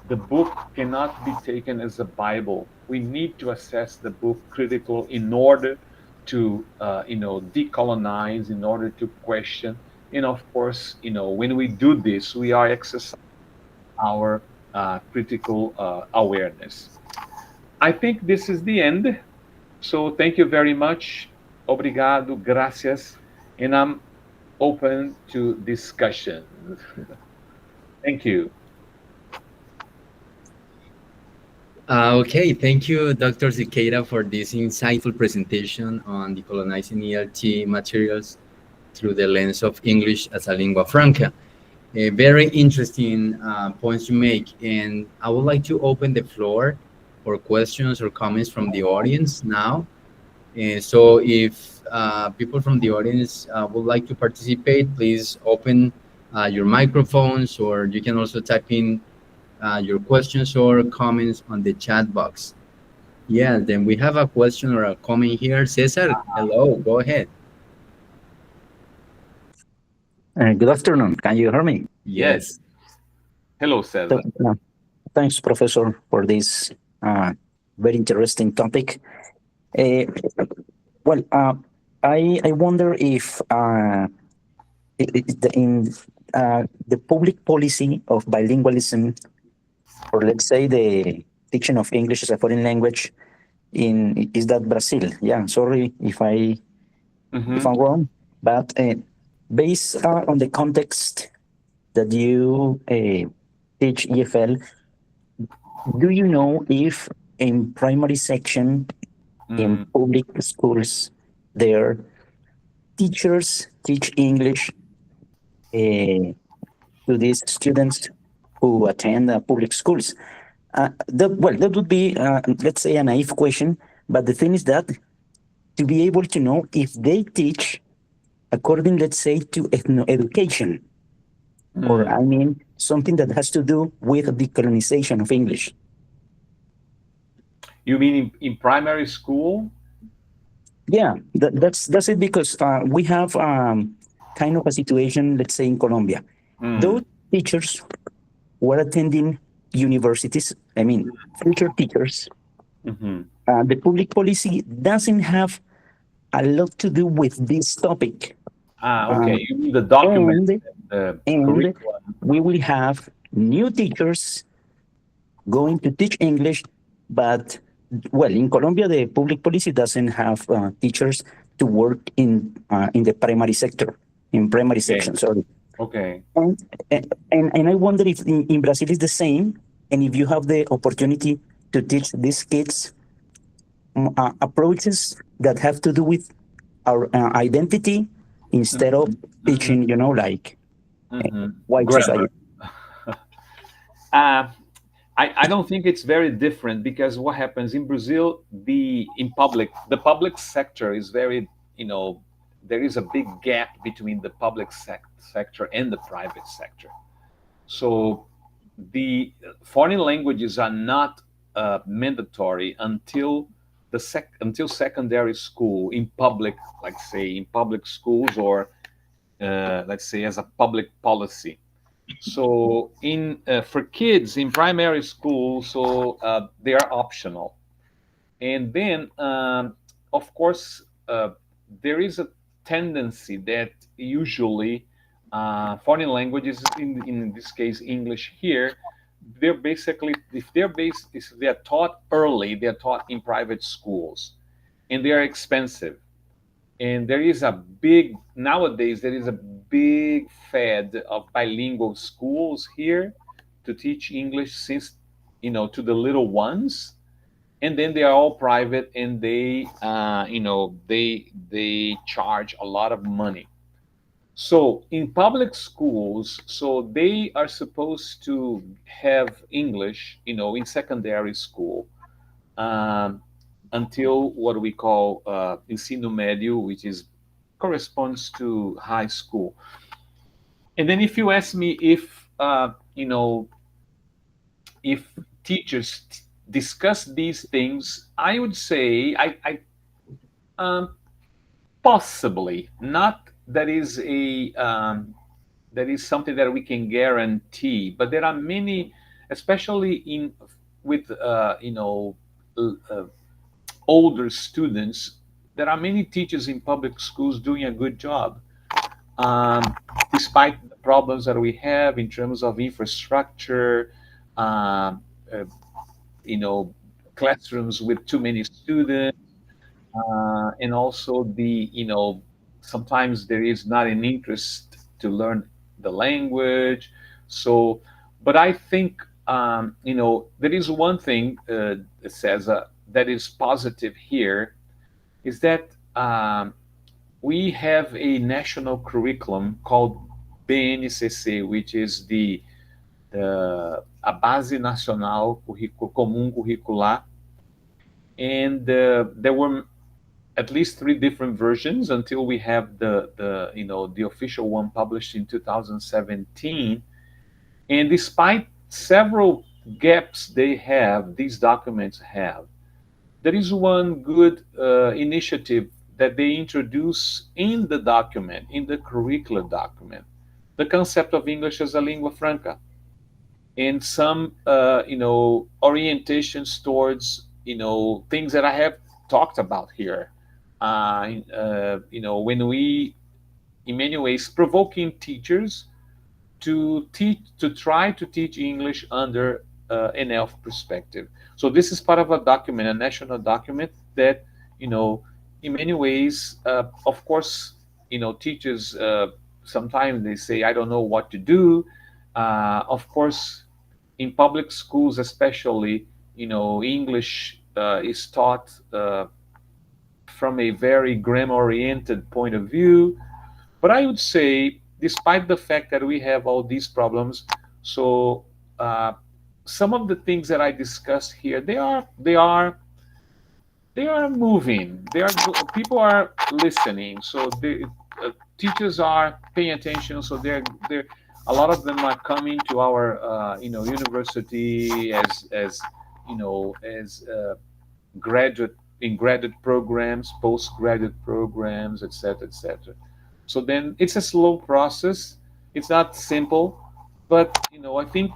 the book cannot be taken as a Bible. We need to assess the book critical in order to decolonize, in order to question. And of course, when we do this, we are exercising our critical awareness. I think this is the end. So thank you very much. Obrigado, gracias. And I'm open to discussion. Thank you. Okay, thank you, Dr. Siqueira, for this insightful presentation on decolonizing ELT materials through the lens of English as a lingua franca. Very interesting points you make, and I would like to open the floor for questions or comments from the audience now. So if people from the audience would like to participate, please open your microphones, or you can also type in your questions or comments on the chat box. Yeah, then we have a question or a comment here. Cesar, hello, go ahead. Good afternoon. Can you hear me? Yes. Hello, Cesar. Thanks, Professor, for this very interesting topic. Uh, I wonder if in the public policy of bilingualism, or let's say the teaching of English as a foreign language, in is that Brazil. Yeah, sorry if I'm wrong, but based on the context that you teach EFL, do you know if in primary section in Mm, public schools there teachers teach English to these students who attend public schools? That would be, let's say, a naive question. But the thing is that to be able to know if they teach according, let's say, to ethno education, or mm. I mean, something that has to do with the colonization of English. You mean in primary school? Yeah, that's it because we have kind of a situation, let's say, in Colombia. Mm, Those teachers were attending universities, I mean, future teachers. mhm. The public policy doesn't have a lot to do with this topic. Ah, Uh, okay. You mean the documents, and the and curriculum? we will have new teachers going to teach English, but well, in Colombia, the public policy doesn't have teachers to work in the primary sector, in primary Okay, section. Sorry, okay. and and I wonder if in Brazil is the same, and if you have the opportunity to teach these kids approaches that have to do with our identity instead of Mhm, mhm, teaching, like white Grammar. society. Uh, I don't think it's very different because what happens in Brazil, the public sector is very, there is a big gap between the sector and the private sector. So the foreign languages are not mandatory until secondary school in public, like say in public schools or let's say as a public policy. So in for kids in primary school, so they are optional, and then of course there is a tendency that usually foreign languages, in this case English here, they're basically if they're taught early, they're taught in private schools, and they are expensive. And there is a big nowadays there is a big fad of bilingual schools here to teach English since to the little ones, and then they are all private, and they charge a lot of money. So in public schools, so they are supposed to have English in secondary school, um, until what we call ensino médio, which is corresponds to high school. And then if you ask me if teachers discuss these things, I would say um, possibly not. That is something that we can guarantee, but there are many, especially in with uh, older students. There are many teachers in public schools doing a good job, um, despite the problems that we have in terms of infrastructure, um, uh, you know, classrooms with too many students, and also sometimes there is not an interest to learn the language. So, but I think there is one thing that says that is positive here is that we have a national curriculum called BNCC, which is the a Base Nacional Comum Curricular, and there were at least three different versions until we have the official one published in 2017. And despite several gaps these documents have, there is one good initiative that they introduce in the document, in the curricular document, the concept of English as a lingua franca, and some orientations towards things that I have talked about here. When we, in many ways, provoking teachers to try to teach English under an elf perspective. So this is part of a document, a national document that, in many ways, of course, teachers sometimes they say, I don't know what to do. Of course, in public schools, especially, English is taught from a very grammar-oriented point of view. But I would say, despite the fact that we have all these problems, so uh, some of the things that I discussed here, they are moving. People are listening. So teachers are paying attention. So they're a lot of them are coming to our university as graduate in graduate programs, postgraduate programs, etc., etc. So then it's a slow process. It's not simple, but I think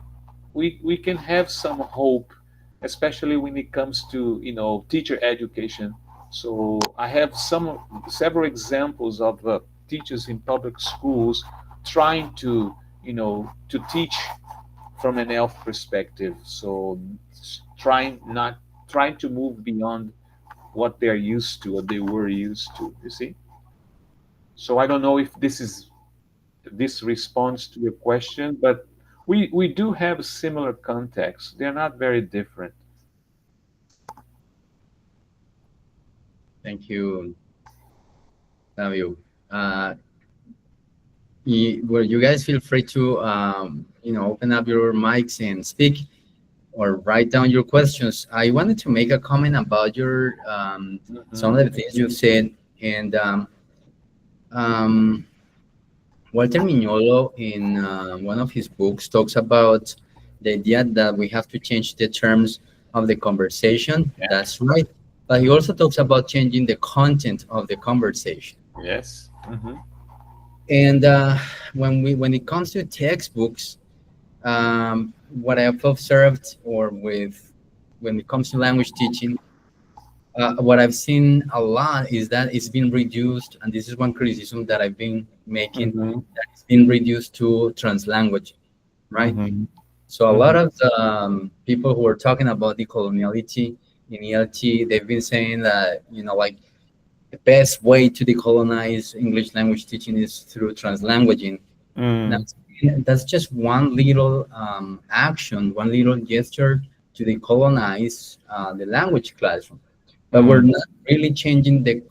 we can have some hope, especially when it comes to teacher education. So I have several examples of teachers in public schools trying to teach from an elf perspective. So trying to move beyond what they're used to, what they were used to. You see. So I don't know if this responds to your question, but we do have similar contexts. They're not very different. Thank you, Fabio. Uh, well, you guys feel free to open up your mics and speak or write down your questions. I wanted to make a comment about your some of the things you said, and um, Walter Mignolo in one of his books talks about the idea that we have to change the terms of the conversation. Yeah. That's right, but he also talks about changing the content of the conversation. Yes. And when it comes to textbooks, what I've observed, or with when it comes to language teaching, what I've seen a lot is that it's been reduced, and this is one criticism that I've been making, that it's been reduced to translanguage, right? So a lot of the people who are talking about decoloniality in ELT, they've been saying that, like, the best way to decolonize English language teaching is through translanguaging. That's, that's just one little action, one little gesture to decolonize the language classroom. But we're not really changing the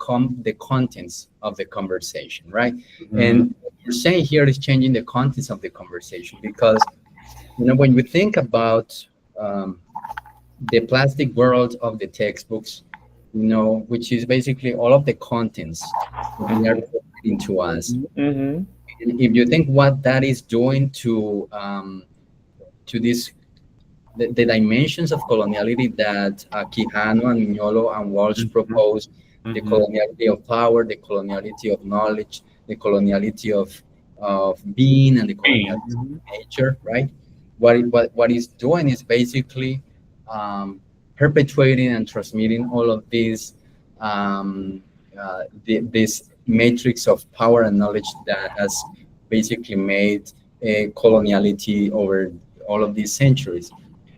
contents of the conversation, right? And what we're saying here is changing the contents of the conversation, because when we think about the plastic world of the textbooks, which is basically all of the contents that they are providing to us. And if you think what that is doing to this, the dimensions of coloniality that Quijano and Mignolo and Walsh propose, the coloniality of power, the coloniality of knowledge, the coloniality of being, and the coloniality of nature, right? What it's doing is basically perpetuating and transmitting all of these this matrix of power and knowledge that has basically made a coloniality over all of these centuries.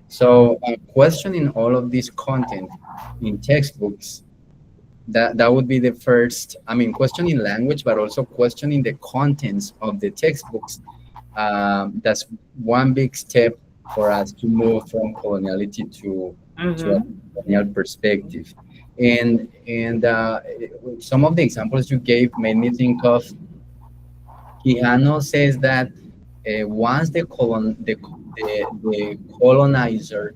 So questioning all of this content in textbooks, that would be the first. I mean, questioning language, but also questioning the contents of the textbooks. That's one big step for us to move from coloniality to a colonial perspective. And some of the examples you gave made me think of, Quijano says that once the colonizer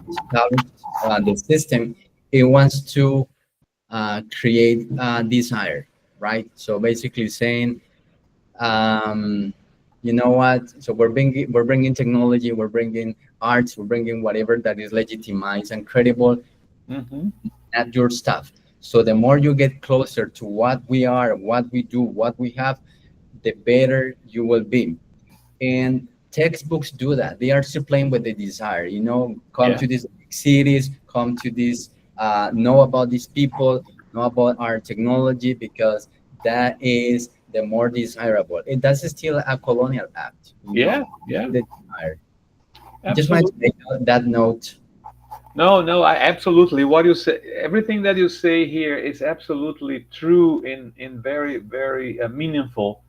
established the system, it wants to create desire, right? So basically saying, you know what? So we're bringing technology, we're bringing arts, we're bringing whatever that is legitimized and credible at your stuff. So the more you get closer to what we are, what we do, what we have, the better you will be. And textbooks do that. They are still playing with the desire. Come to these big cities, come to these, know about these people, know about our technology, because that is the more desirable. And that's still a colonial act. Yeah, yeah, The desire. Just wanted to absolutely. make that note. No, no, absolutely. What you say, everything that you say here is absolutely true in very, very meaningful.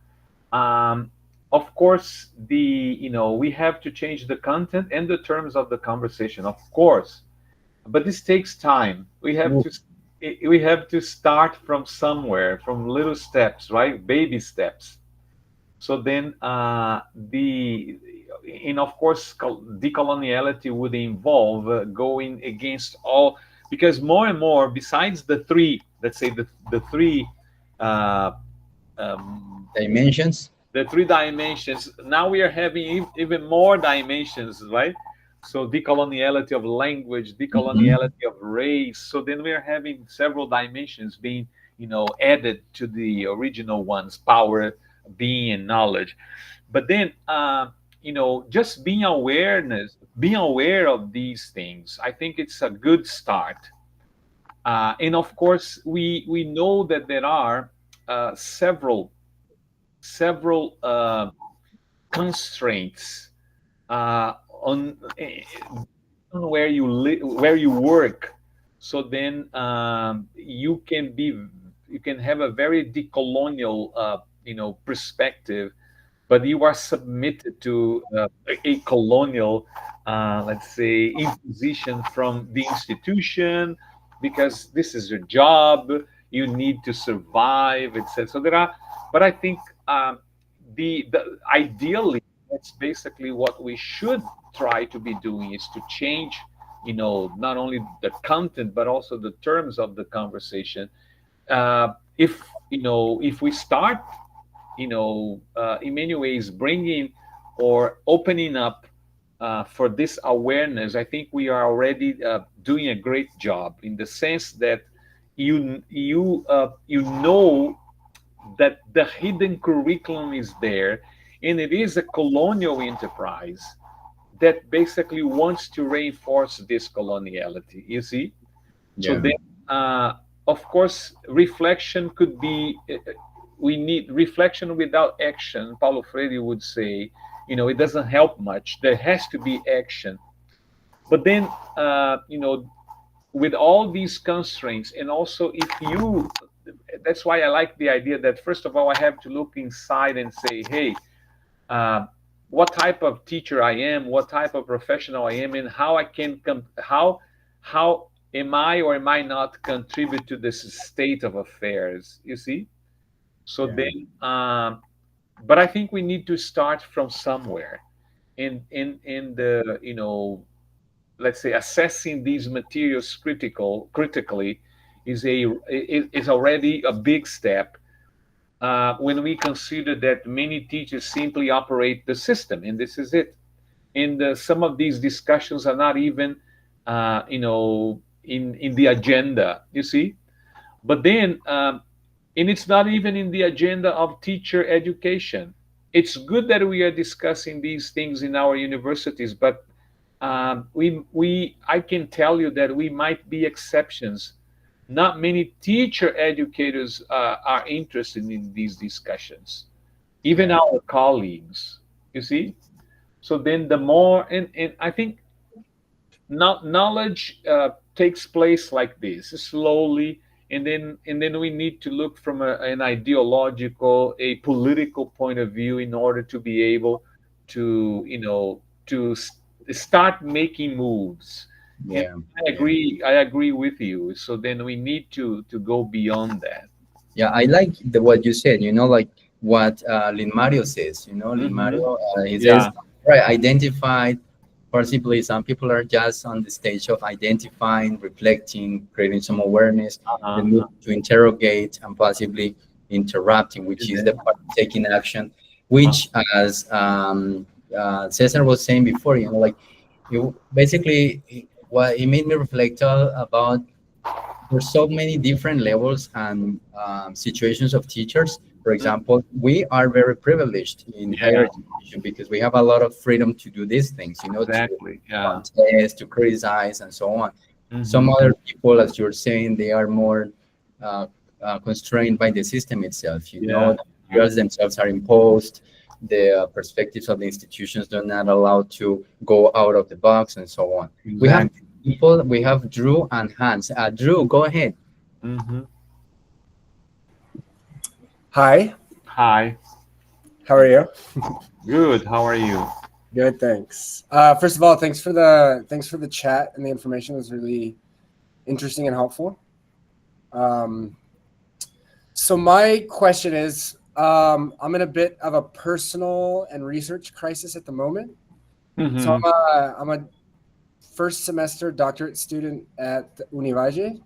Um, of course, we have to change the content and the terms of the conversation, of course, but this takes time. We have to start from somewhere, from little steps, right? Baby steps. So then, the and of course, decoloniality would involve going against all, because more and more, besides the three, let's say the three, uh, um, Dimensions. the three dimensions. Now we are having even more dimensions, right? So decoloniality of language, Mhm. decoloniality of race. So then we are having several dimensions being, added to the original ones: power, being, and knowledge. But then, just being aware of these things, I think it's a good start. And of course, we know that there are several constraints on where you work. So then, you can have a very decolonial perspective, but you are submitted to a colonial, let's say, imposition from the institution, because this is your job, you need to survive, etc. So there are, but I think, the ideally, that's basically what we should try to be doing, is to change, not only the content but also the terms of the conversation. If we start, in many ways, bringing or opening up for this awareness, I think we are already doing a great job, in the sense that you know that the hidden curriculum is there, and it is a colonial enterprise that basically wants to reinforce this coloniality. You see, so Yeah. then, uh, of course, reflection could be. We need reflection without action. Paulo Freire would say, it doesn't help much. There has to be action. But then, with all these constraints, and also, that's why I like the idea that, first of all, I have to look inside and say, hey, uh, what type of teacher I am, what type of professional I am, and how I can how am I or am I not contribute to this state of affairs? You see, so Yeah. then, but I think we need to start from somewhere, in the, let's say, assessing these materials critically is already a big step, when we consider that many teachers simply operate the system, and this is it. And some of these discussions are not even, in the agenda. You see, but then, and it's not even in the agenda of teacher education. It's good that we are discussing these things in our universities, but, we I can tell you that we might be exceptions. Not many teacher educators are interested in these discussions, even Yeah. our colleagues. You see, so then the more, and I think, knowledge takes place like this, slowly, and then we need to look from an ideological, a political point of view, in order to be able to, start making moves. And Yeah. I Yeah. agree. I agree with you. So then we need to go beyond that. Yeah, I like what you said, like what Lin Mario says, Lin Hmm. Mario, he says, Yeah. right, identified, possibly some people are just on the stage of identifying, reflecting, creating some awareness, then move Uh-huh. to interrogate and possibly interrupting, which is the part of taking action, which, as Cesar was saying before, like you basically, what it made me reflect about there's so many different levels and situations of teachers. For example, we are very privileged in higher Yeah. education because we have a lot of freedom to do these things, to Exactly. Yeah. contest, to criticize, and so on. Some Hmm. other people, as you're saying, they are more uh, constrained by the system itself. Yeah. ideas themselves are imposed, the perspectives of the institutions are not allowed to go out of the box, and so on. We have Exactly. people, we have Drew and Hans. Drew, go ahead. Mm-hmm. Hi, Hi. how are you? Good. How are you? Good, thanks. First of all, thanks for the chat and the information. It was really interesting and helpful. So my question is, I'm in a bit of a personal and research crisis at the moment. So Mm-hmm. I'm a first semester doctorate student at Univalle,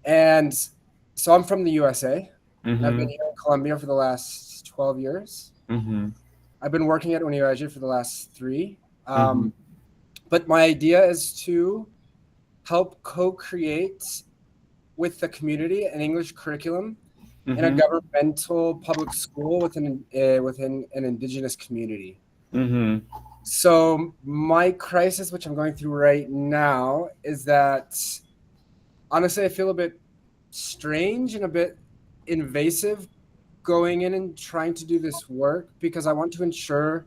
and so I'm from the USA, and I've been Mm-hmm. here in Colombia for the last 12 years. Mm-hmm. I've been working at Univalle for the last 3. Mm-hmm. But my idea is to help co-create with the community an English curriculum in a Mm-hmm. governmental public school within an indigenous community. Mm-hmm. So my crisis, which I'm going through right now, is that honestly I feel a bit strange and a bit invasive going in and trying to do this work because I want to ensure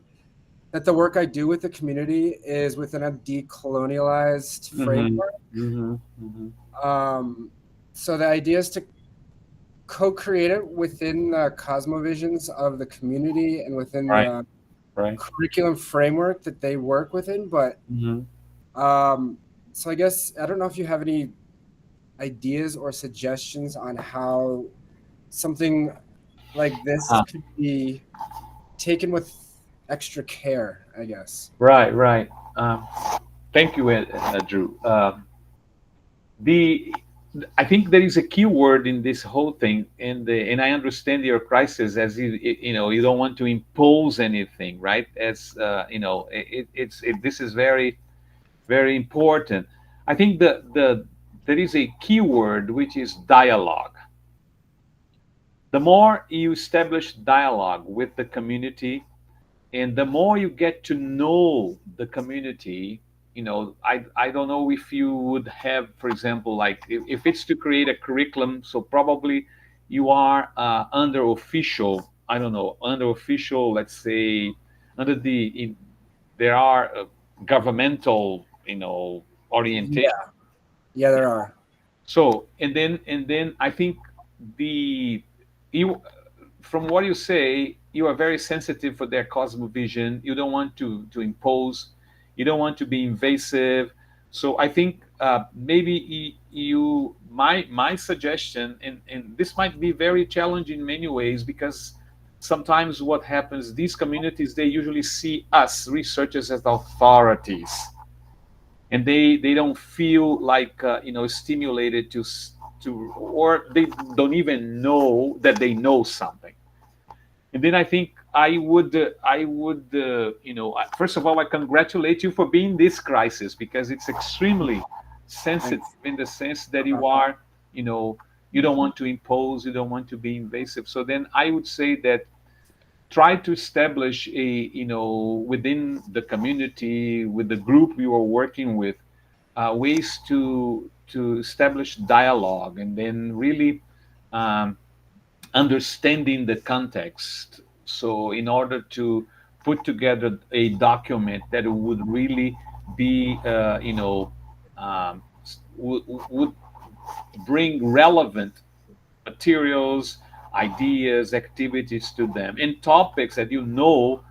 that the work I do with the community is within a decolonialized Mm-hmm. framework. Mm-hmm. Mm-hmm. So the idea is to co-create it within the cosmovisions of the community and within Right. the Right. curriculum framework that they work within. But Mm-hmm. so I guess I don't know if you have any ideas or suggestions on how something like this could be taken with extra care, I guess. Right. Right. Thank you, Drew. The I think there is a key word in this whole thing, and I understand your crisis as you know you don't want to impose anything, right? As you know, this is very important. I think there is a key word which is dialogue. The more you establish dialogue with the community, and the more you get to know the community, you know, I don't know if you would have, for example, like if it's to create a curriculum, so probably you are under official, I don't know, under official, let's say, under there are governmental, you know, orientation. Yeah, there are. So and then I think the you from what you say, you are very sensitive for their cosmovision. You don't want to impose. You don't want to be invasive. So I think maybe you my suggestion, and this might be very challenging in many ways because sometimes what happens, these communities, they usually see us researchers as authorities, and they don't feel like you know, stimulated to, or they don't even know that they know something. And then I think I would you know, first of all, I congratulate you for being this crisis because it's extremely sensitive Thanks. in the sense that you are, you know, you don't want to impose, you don't want to be invasive. So then I would say that try to establish a, you know, within the community, with the group you are working with, ways to establish dialogue, and then really um, understanding the context. So in order to put together a document that would really be, you know, would bring relevant materials, ideas, activities to them, and topics that you know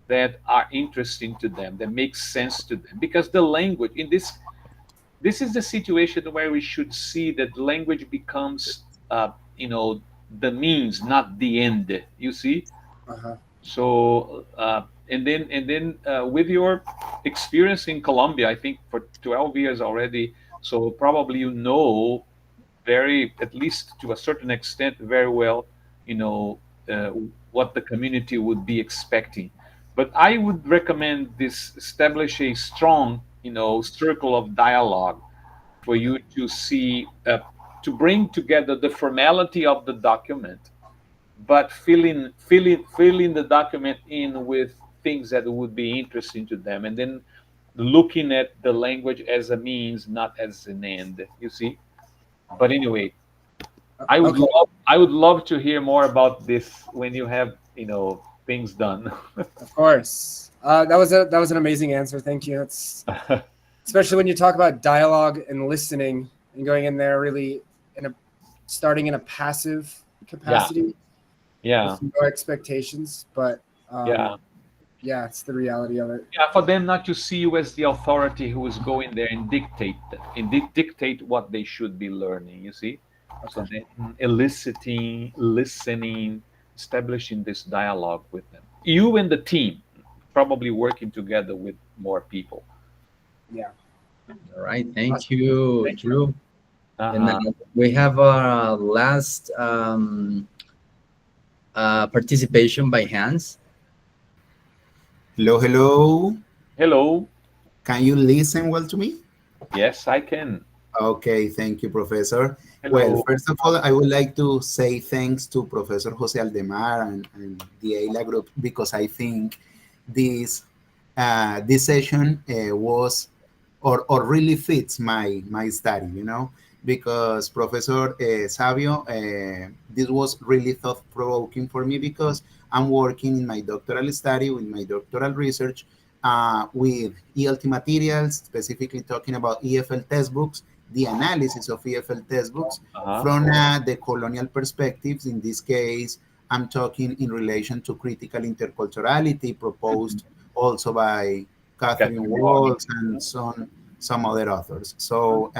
that are interesting to them, that make sense to them. Because the language in this is the situation where we should see that language becomes, you know, the means, not the end. You see. Uh-huh. So and then with your experience in Colombia, I think for 12 years already, so probably you know very, at least to a certain extent, very well, you know, uh, what the community would be expecting. But I would recommend this: establish a strong, you know, circle of dialogue for you to see, to bring together the formality of the document, but filling the document in with things that would be interesting to them, and then looking at the language as a means, not as an end. You see. But anyway, Okay. I would love to hear more about this when you have, things done. Of course. That was an amazing answer. Thank you. It's especially when you talk about dialogue and listening and going in there really in a starting in a passive capacity Yeah. with no expectations. But Yeah. yeah, it's the reality of it. Yeah, for them not to see you as the authority who is going there and dictate what they should be learning, you see? So Okay. then eliciting, listening, establishing this dialogue with them. You and the team, probably working together with more people. Yeah. All right, thank Awesome. you, Thank you. Drew. And Uh-huh. we have our last participation by Hans. Hello, hello. Hello. Can you listen well to me? Yes, I can. Okay, thank you, Professor. Well, Hello. first of all, I would like to say thanks to Professor Jose Aldemar and the AILA group because I think this this session was or really fits my study, because Professor Savio, this was really thought provoking for me because I'm working in my doctoral study with my doctoral research with ELT materials, specifically talking about EFL textbooks, the analysis of EFL textbooks Uh-huh. from the colonial perspectives. In this case, I'm talking in relation to critical interculturality proposed also by Catherine Catherine Walsh. Walls and some other authors. So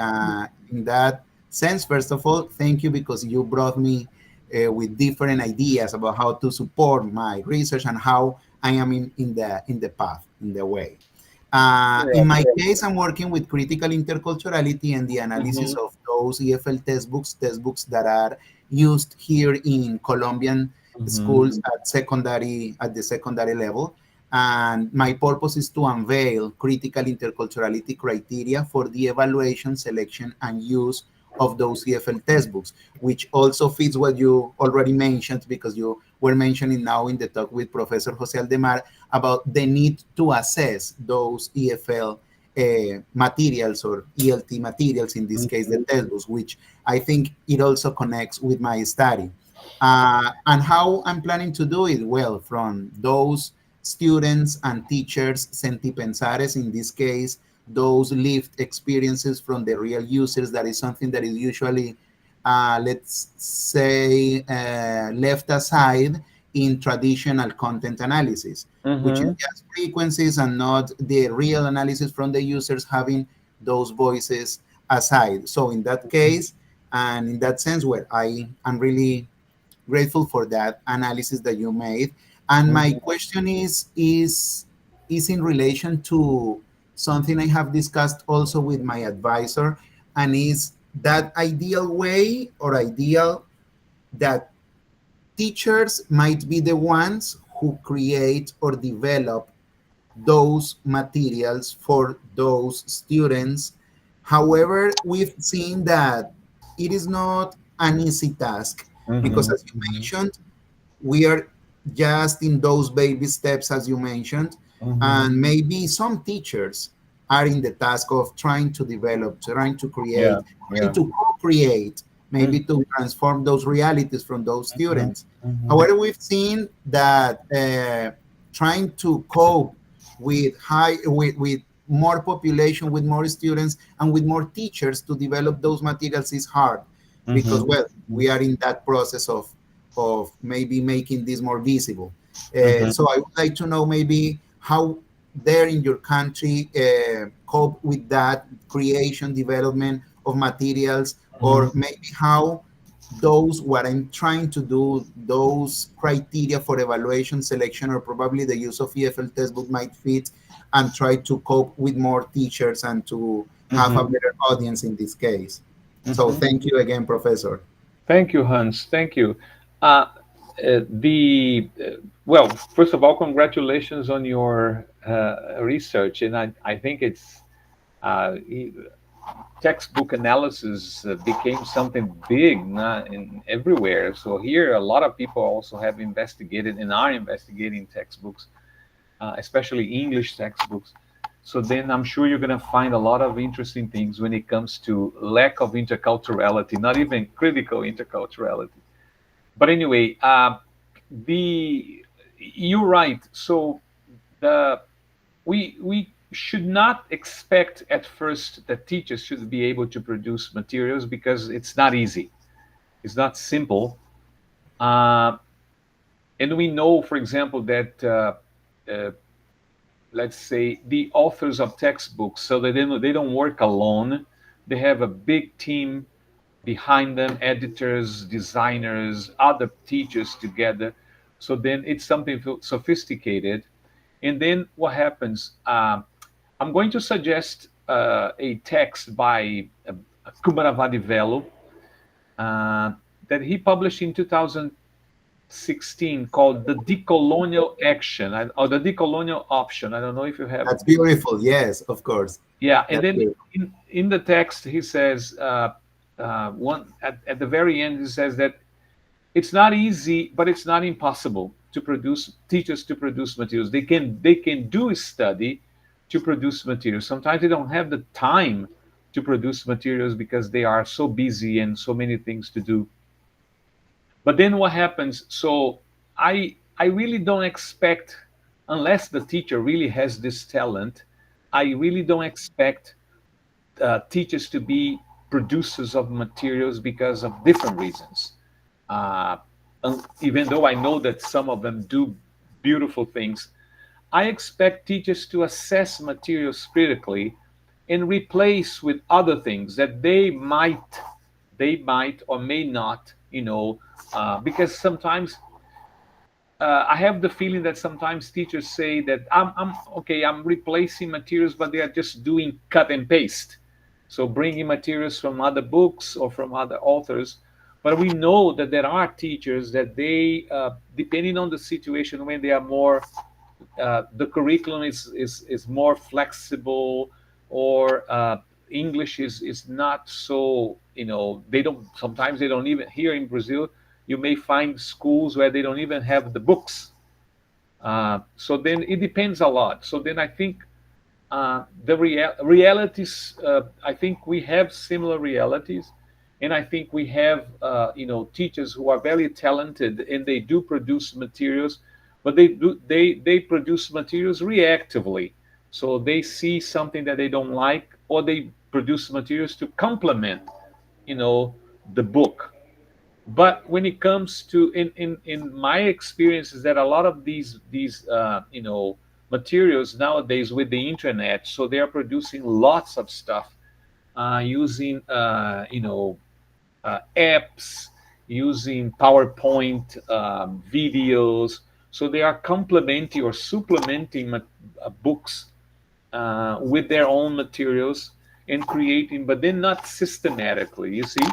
in that sense, first of all, thank you because you brought me with different ideas about how to support my research and how I am in the path, in the way. In my case, I'm working with critical interculturality and the analysis Mhm. of those EFL textbooks that are used here in Colombian Mhm. schools at the secondary level. And my purpose is to unveil critical interculturality criteria for the evaluation, selection, and use of those EFL textbooks, which also fits what you already mentioned because you were mentioning now in the talk with Professor Jose Aldemar about the need to assess those EFL materials or ELT materials, in this case, the textbooks, which I think it also connects with my study. And how I'm planning to do it? Well, from those students and teachers, sentipensares, in this case, those lived experiences from the real users, that is something that is usually, let's say, left aside in traditional content analysis, which is Mhm. just frequencies and not the real analysis from the users having those voices aside. So in that case, and in that sense, where I'm really grateful for that analysis that you made. And my Mhm. question is in relation to something I have discussed also with my advisor, and is that ideal way or ideal that teachers might be the ones who create or develop those materials for those students. However, we've seen that it is not an easy task because, Mhm. as you mentioned, we are just in those baby steps, as you mentioned, Mhm. and maybe some teachers are in the task of trying to develop, trying to Yeah. create, trying Yeah. to co-create, maybe Mhm. to transform those realities from those Mhm. students. Mhm. However, we've seen that trying to cope with more population, with more students, and with more teachers to develop those materials is hard because, Mhm. well, we are in that process of maybe making this more visible. Mhm. So I would like to know maybe how there in your country cope with that creation, development of materials, Mhm. or maybe how those, what I'm trying to do, those criteria for evaluation, selection, or probably the use of EFL textbook might fit and try to cope with more teachers and to have a Mhm. better audience in this case. So Mhm. thank you again, Professor. Thank you, Hans. Thank you. Uh, the well, first of all, congratulations on your research, and I think it's textbook analysis became something big in everywhere. So here, a lot of people also have investigated and are investigating textbooks, especially English textbooks. So then I'm sure you're going to find a lot of interesting things when it comes to lack of interculturality, not even critical interculturality. But anyway, the you're right. So the we should not expect at first that teachers should be able to produce materials, because it's not easy. It's not simple. Uh, and we know, for example, that let's say the authors of textbooks, so that they don't work alone. They have a big team behind them, editors, designers, other teachers together. So then it's something sophisticated. And then what happens? I'm going to suggest a text by Kumaravadi Velo that he published in 2016 called The Decolonial Action, or The Decolonial Option. I don't know if you have. That's beautiful. Yes, of course. Yeah, and That's then in the text he says, one at the very end he says that it's not easy, but it's not impossible to produce teachers to produce materials. They can do a study to produce materials. Sometimes they don't have the time to produce materials because they are so busy and so many things to do. But then what happens? So I really don't expect, unless the teacher really has this talent, I really don't expect teachers to be producers of materials because of different reasons. Uh, Even though I know that some of them do beautiful things, I expect teachers to assess materials critically and replace with other things that they might or may not, because sometimes I have the feeling that sometimes teachers say that I'm okay, I'm replacing materials, but they are just doing cut and paste. So bringing materials from other books or from other authors. But we know that there are teachers that depending on the situation, when they are more, the curriculum is more flexible, or English is not so, they don't, sometimes they don't even, here in Brazil, you may find schools where they don't even have the books. So then it depends a lot. So then I think the realities, I think we have similar realities. And I think we have, teachers who are very talented and they do produce materials, but they produce materials reactively. So they see something that they don't like, or they produce materials to complement, the book. But when it comes to, in my experience, is that a lot of these materials nowadays with the internet, so they are producing lots of stuff using apps, using PowerPoint videos. So they are complementing or supplementing books with their own materials and creating, but then not systematically, you see.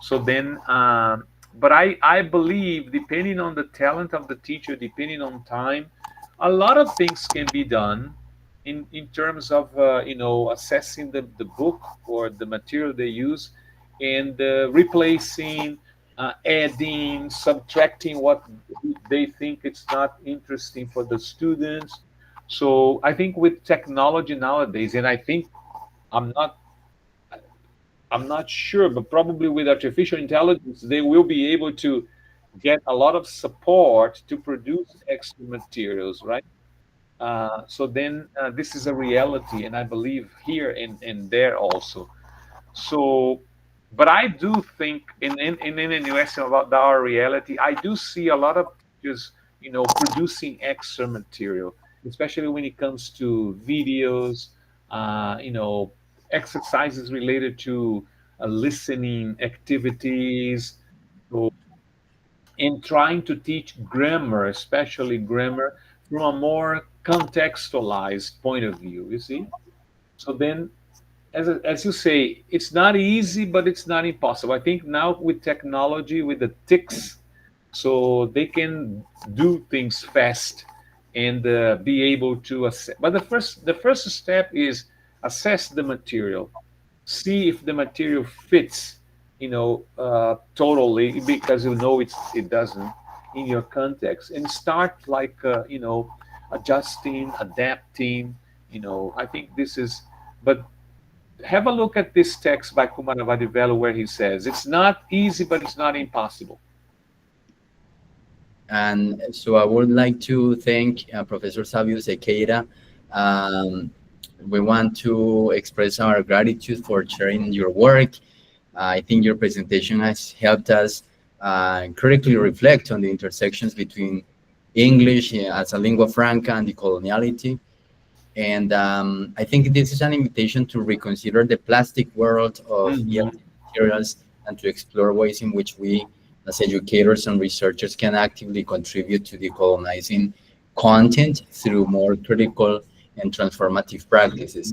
So then, but I believe, depending on the talent of the teacher, depending on time, a lot of things can be done in terms of assessing the book or the material they use, and replacing, adding, subtracting what they think it's not interesting for the students. So I think with technology nowadays, and I think I'm not I'm not sure, but probably with artificial intelligence, they will be able to get a lot of support to produce extra materials, right? So then this is a reality, and I believe here and there also. So, but I do think in the US about our reality, I do see a lot of teachers, producing extra material, especially when it comes to videos, exercises related to listening activities, so, and trying to teach grammar, especially grammar, from a more contextualized point of view. You see, so then as you say, it's not easy, but it's not impossible. I think now with technology, with the ticks, so they can do things fast and be able to assess. But the first step is assess the material, see if the material fits, totally, because it doesn't in your context, and start like adjusting, adapting, I think this is, but have a look at this text by Kumanavadivelu where he says, it's not easy, but it's not impossible. And so I would like to thank Professor Sávio Siqueira. We want to express our gratitude for sharing your work. I think your presentation has helped us critically reflect on the intersections between English as a lingua franca and decoloniality. And I think this is an invitation to reconsider the plastic world of ELT materials and to explore ways in which we, as educators and researchers, can actively contribute to decolonizing content through more critical and transformative practices.